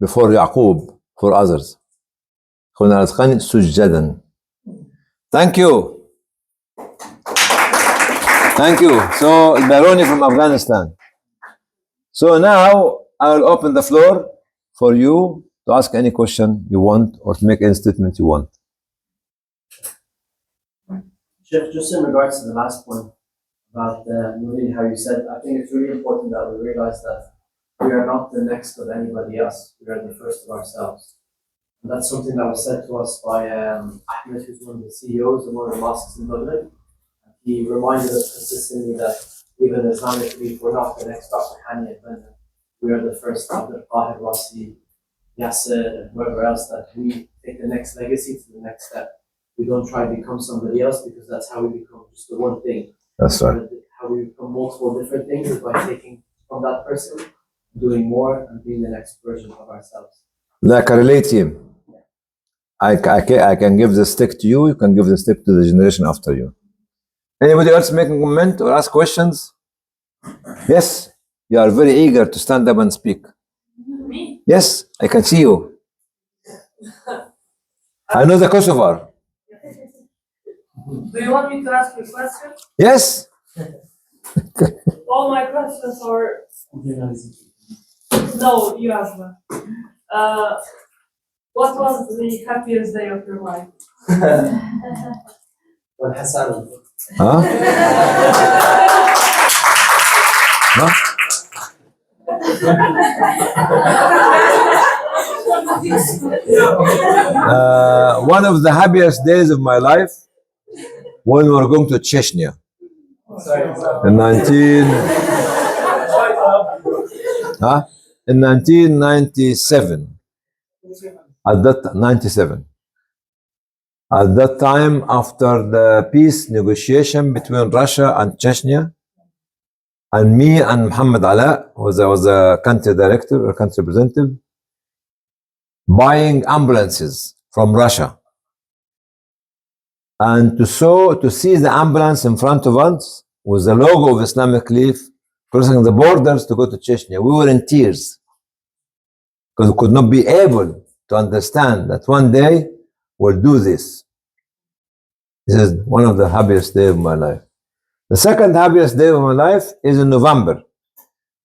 before Yaqub, for others. Thank you. Thank you. So, Bayruni from Afghanistan. So now I'll open the floor for you to ask any question you want or to make any statement you want. Sheikh, just in regards to the last point, about Nuri, how you said, I think it's really important that we realize that we are not the next of anybody else. We are the first of ourselves. And that's something that was said to us by Ahmed, who's one of the CEOs of one of the mosques in Dublin. He reminded us consistently that even Islamically, we're not the next Dr. Hani at Bender. We are the first Dr. Qahir Rasi, Yasser, and whoever else, that we take the next legacy to the next step. We don't try to become somebody else, because that's how we become just the one thing. That's right. How we become multiple different things is by taking from that person, doing more, and being the next version of ourselves. Like a relate team. I can give the stick to you, you can give the stick to the generation after you. Anybody else make a comment or ask questions? Yes, you are very eager to stand up and speak. Me? Yes, I can see you. I know the Kosovar. Do you want me to ask you a question? Yes. All my questions are no, you ask them. What was the happiest day of your life? When Hassan, Huh? Huh? One of the happiest days of my life when we were going to Chechnya in 1997. At that 97. At that time, after the peace negotiation between Russia and Chechnya, and me and Muhammad Ala, was a country director or country representative, buying ambulances from Russia. And to see the ambulance in front of us with the logo of Islamic Leaf crossing the borders to go to Chechnya, we were in tears because we could not be able to understand that one day we'll do this. This is one of the happiest days of my life. The second happiest day of my life is in November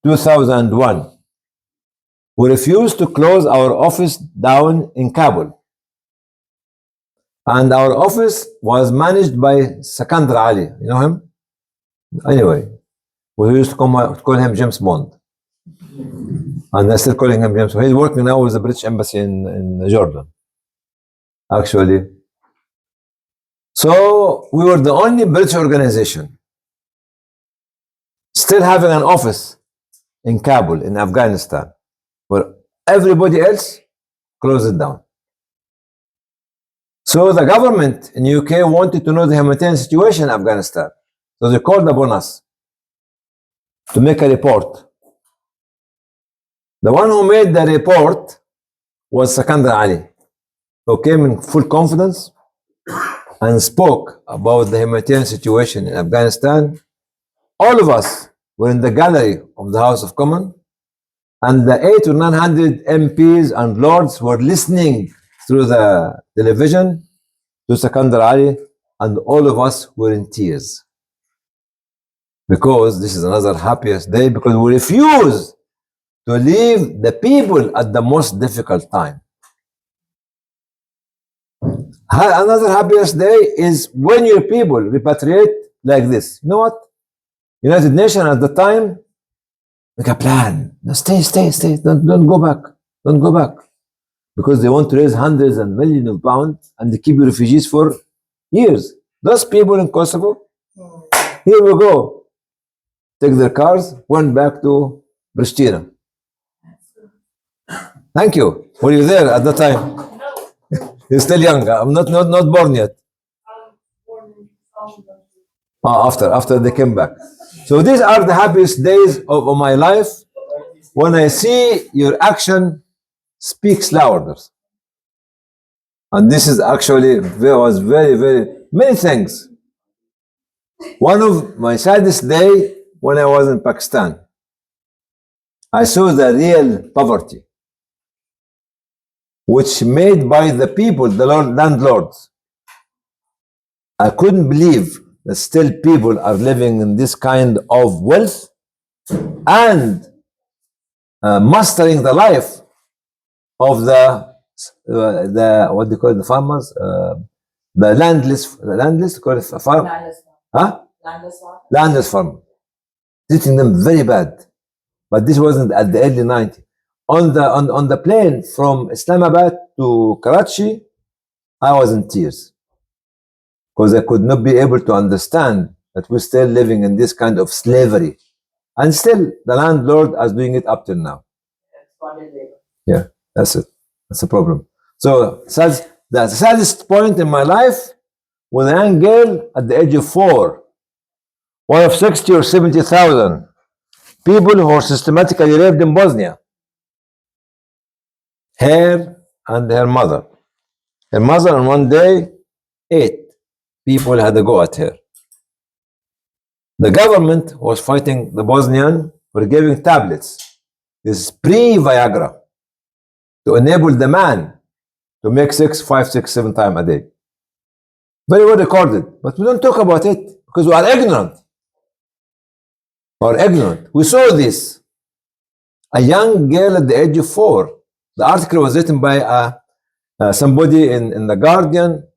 2001. We refused to close our office down in Kabul. And our office was managed by Sakandar Ali. You know him? Anyway, we used to call him James Bond. And they're still calling him James Bond. He's working now with the British Embassy in Jordan, actually. So we were the only British organization still having an office in Kabul, in Afghanistan, where everybody else closed it down. So the government in the UK wanted to know the humanitarian situation in Afghanistan. So they called upon us to make a report. The one who made the report was Sakandar Ali, who came in full confidence and spoke about the humanitarian situation in Afghanistan. All of us were in the gallery of the House of Commons, and the 800 or 900 MPs and lords were listening through the television to Sakandar Ali, and all of us were in tears. Because this is another happiest day, because we refuse to leave the people at the most difficult time. Another happiest day is when your people repatriate like this. You know what? United Nations at the time make a plan. No, stay. Don't go back. Don't go back. Because they want to raise hundreds and millions of pounds and they keep refugees for years. Those people in Kosovo, here we go. Take their cars, went back to Pristina. Thank you. Were you there at the time? You're still young. I'm not born yet. After they came back. So these are the happiest days of my life, when I see your action speaks louder. And this is actually was very, very many things. One of my saddest day when I was in Pakistan, I saw the real poverty, which made by the people, the landlords. I couldn't believe that still people are living in this kind of wealth and mastering the life of the what do you call it, the farmers, the landless, call it a farm, huh? landless farmer, treating them very bad. But this wasn't at the early 90s. On the plane from Islamabad to Karachi, I was in tears because I could not be able to understand that we're still living in this kind of slavery. And still, the landlord is doing it up till now. Yeah, that's it. That's the problem. So, the saddest point in my life was a young girl at the age of 4, one of 60 or 70,000 people who were systematically raped in Bosnia. Her and her mother. Her mother, on one day, 8 people had a go at her. The government was fighting the Bosnian for giving tablets. This is pre-Viagra to enable the man to make 5, 6, 7 times a day. Very well recorded, but we don't talk about it because we are ignorant. We saw this. A young girl at the age of 4. The article was written by somebody in The Guardian.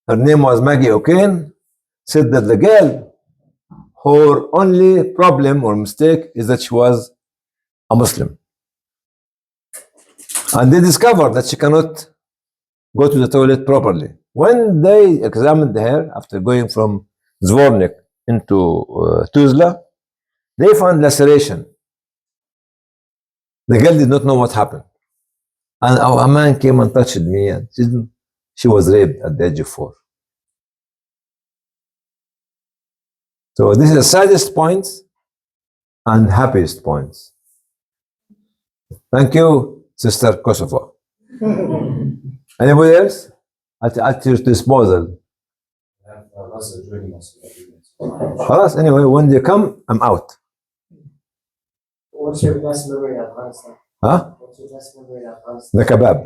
Her name was Maggie O'Kane. Said that the girl, her only problem or mistake is that she was a Muslim. And they discovered that she cannot go to the toilet properly. When they examined her after going from Zvornik into Tuzla, they found laceration. The girl did not know what happened. And a man came and touched me, and she was raped at the age of 4. So this is the saddest points and happiest points. Thank you, Sister Kosovo. Anybody else? At your disposal. خلاص, anyway, when they come, I'm out. What's your best memory in Afghanistan? Huh? What's your best memory in Afghanistan? The kebab.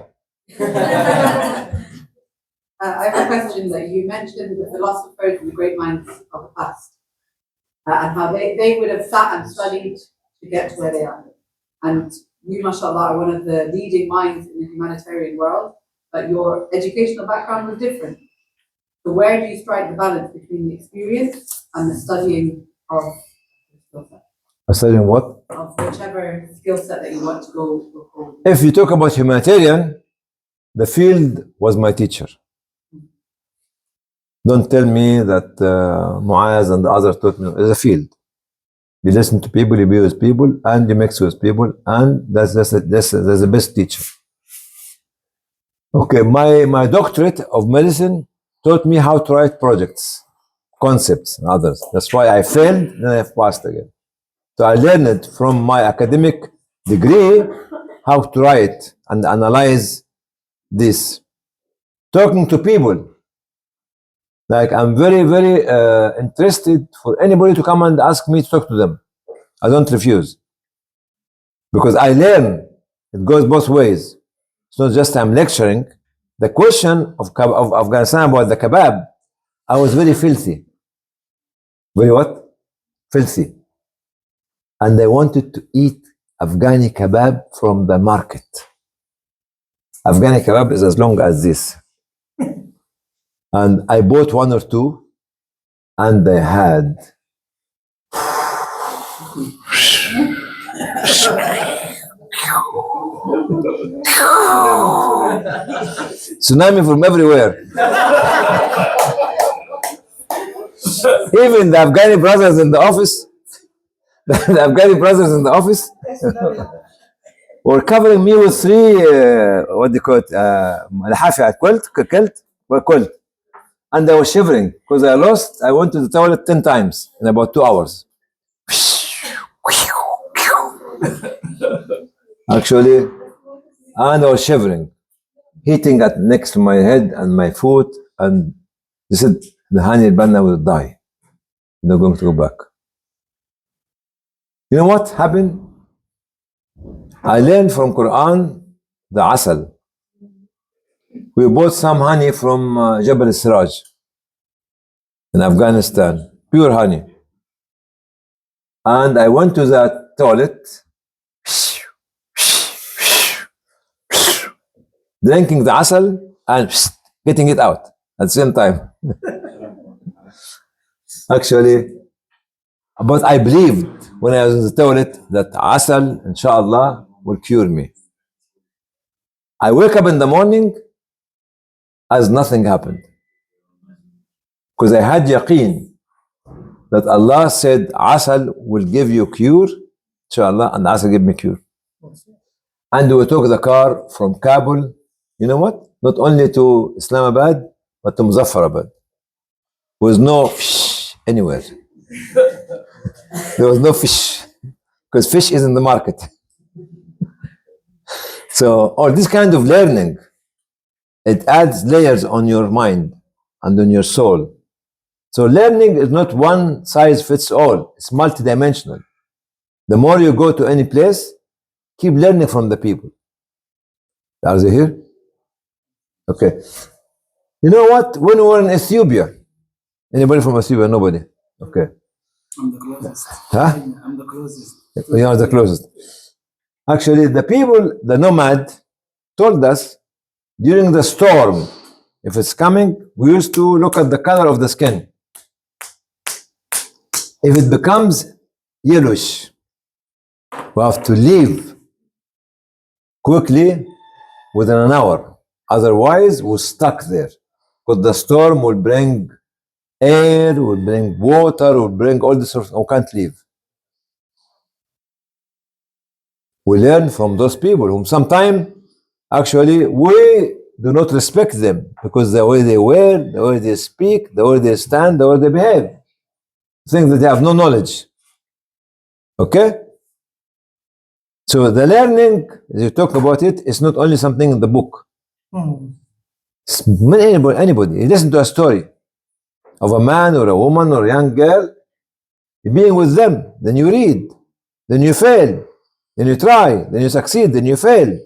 I have a question that you mentioned the philosophers and the great minds of the past, and how they would have sat and studied to get to where they are. And you, mashallah, are one of the leading minds in the humanitarian world, but your educational background was different. So where do you strike the balance between the experience and the studying of the skill set? Studying what? Of whichever skill set that you want to go forward. If you talk about humanitarian, the field was my teacher. Don't tell me that Muaz and the others taught me. It's a field. You listen to people, you be with people, and you mix with people, and that's the best teacher. Okay, my doctorate of medicine taught me how to write projects, concepts, and others. That's why I failed, then I passed again. So I learned from my academic degree how to write and analyze this. Talking to people, like I'm very, very interested for anybody to come and ask me to talk to them. I don't refuse. Because I learn, it goes both ways. It's not just I'm lecturing. The question of Afghanistan about the kebab, I was very filthy. Very what? Filthy. And I wanted to eat Afghani kebab from the market. Afghani kebab is as long as this. And I bought 1 or 2, and I had tsunami from everywhere. Even the Afghani brothers in the office, were covering me with 3, what do you call it, malhafi quilt. And I was shivering because I went to the toilet 10 times in about 2 hours. Actually, and I was shivering, heating next to my head and my foot, and they said the honey banana will die. They're going to go back. You know what happened? I learned from Quran the asal. We bought some honey from Jabal Siraj in Afghanistan, pure honey. And I went to the toilet, drinking the asal and getting it out at the same time. Actually, but I believed when I was in the toilet that asal, inshallah, will cure me. I wake up in the morning as nothing happened. Because I had yaqeen that Allah said asal will give you cure, inshallah, and asal gave me cure. And we took the car from Kabul, you know what? Not only to Islamabad, but to Muzaffarabad. With no fish anywhere. There was no fish, because fish is in the market. So, all this kind of learning, it adds layers on your mind and on your soul. So learning is not one size fits all, it's multidimensional. The more you go to any place, keep learning from the people. Are they here? Okay. You know what? When we were in Ethiopia, anybody from Ethiopia? Nobody. Okay. I'm the closest. Huh? I'm the closest. You are the closest. Actually, the people, the nomad, told us during the storm, if it's coming, we used to look at the color of the skin. If it becomes yellowish, we have to leave quickly within an hour. Otherwise, we're stuck there. Because the storm will bring air, will bring water, will bring all this sort of, we can't leave. We learn from those people whom sometimes actually we do not respect them because the way they wear, the way they speak, the way they stand, the way they behave. Think that they have no knowledge. Okay? So the learning, as you talk about it, is not only something in the book. It's anybody. You listen to a story of a man or a woman or a young girl, you're being with them, then you read, then you fail, then you try, then you succeed, then you fail.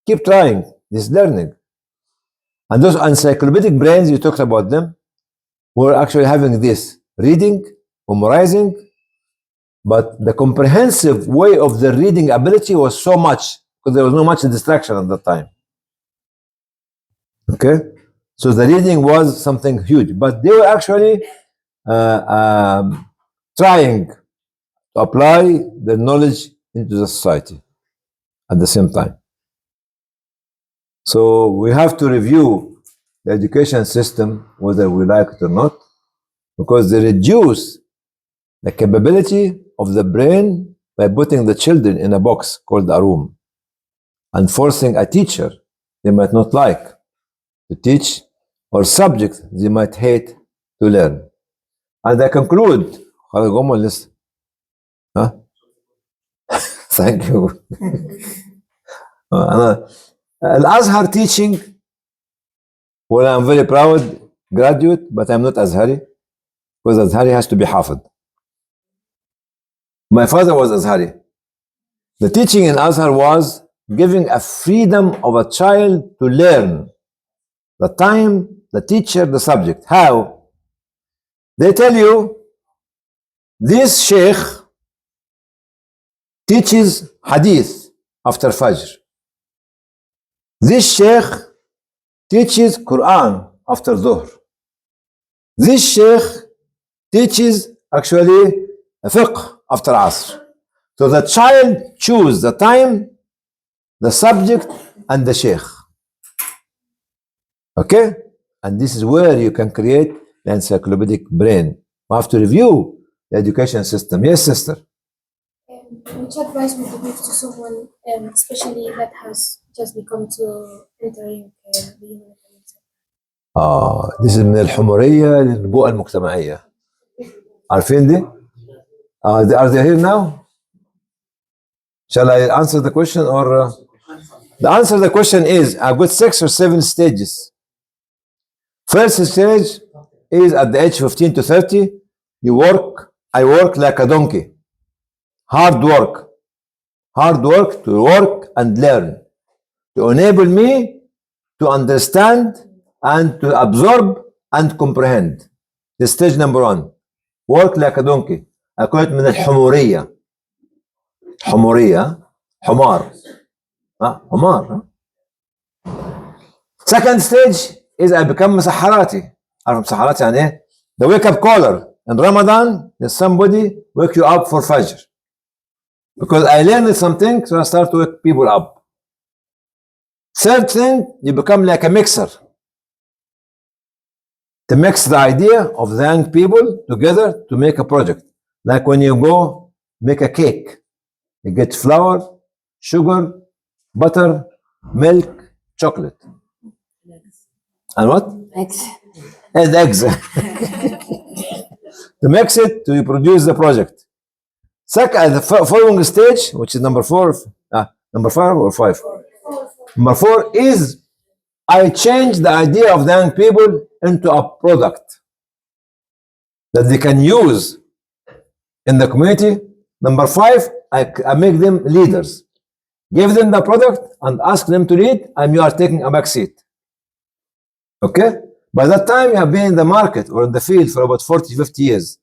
Keep trying. This learning. And those encyclopedic brains, you talked about them, were actually having this reading, memorizing, but the comprehensive way of the reading ability was so much because there was no much distraction at that time. Okay? So the reading was something huge, but they were actually trying to apply the knowledge into the society at the same time. So we have to review the education system, whether we like it or not, because they reduce the capability of the brain by putting the children in a box called a room and forcing a teacher they might not like to teach or subject they might hate to learn. And I conclude, huh? Thank you. Al-Azhar teaching, well, I'm very proud graduate, but I'm not Azhari, because Azhari has to be hafid. My father was Azhari. The teaching in Azhar was giving a freedom of a child to learn. The time, the teacher, the subject. How? They tell you, this sheikh teaches hadith after Fajr. This sheikh teaches Quran after Dhuhr. This sheikh teaches actually fiqh after Asr. So the child chooses the time, the subject, and the sheikh. Okay? And this is where you can create the encyclopedic brain. We have to review the education system. Yes, sister? Which advice would you give to someone, especially that has just become to entering the humanitarian sector? This is من الحمورية للنبوءة المجتمعية. عارفين دي؟ Are they here now? Shall I answer the question or? The answer to the question is, I've got 6 or 7 stages. First stage is at the age 15 to 30, I work like a donkey. Hard work to work and learn, to enable me to understand and to absorb and comprehend. This is stage number 1. Work like a donkey. I call it من الحمورية. حمار. حمار. Second stage is I become مسحراتي. عارف مسحراتي يعني ايه؟ The wake up caller. in Ramadan that somebody wake you up for Fajr. Because I learned something, so I start to wake people up. Third thing, you become like a mixer. To mix the idea of the young people together to make a project. Like when you go make a cake, you get flour, sugar, butter, milk, chocolate. And what? Eggs. And eggs. To mix it to produce the project. Second, the following stage, which is number 4, number 5 or 5? Number 4 is I change the idea of the young people into a product that they can use in the community. Number 5, I make them leaders. Give them the product and ask them to lead, and you are taking a back seat. Okay? By that time, you have been in the market or in the field for about 40, 50 years.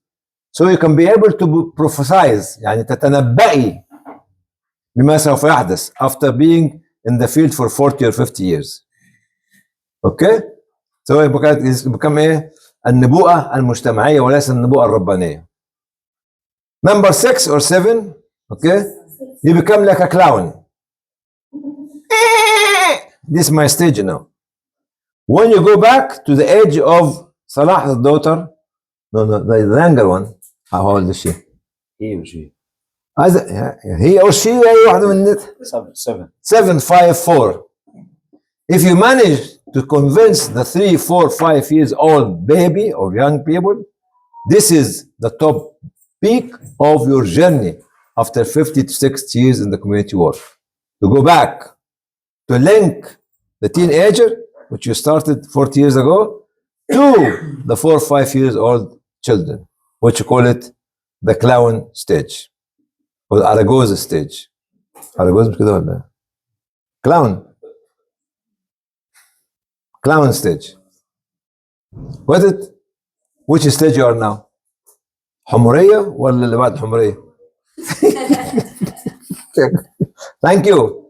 So you can be able to prophesize, يعني تتنبئي بما سوف يحدث after being in the field for 40 or 50 years. Okay? So it become ايه؟ النبوءة المجتمعية وليس النبوءة الربانية. Number 6 or 7, okay? You become like a clown. This is my stage now. When you go back to the age of Salah's daughter, the younger one, how old is she? He or she. He or she, أي واحدة من النت. 7, 5, 4. If you manage to convince the 3, 4, 5 years old baby or young people, this is the top peak of your journey after 50 to 60 years in the community work. To go back, to link the teenager, which you started 40 years ago, to the 4 or 5 years old children, which you call it the clown stage, or Aragoz stage. Aragoz مش كده ولا؟ clown stage. What it? Which stage you are now? حمورية ولا اللي بعد حمورية؟ Thank you.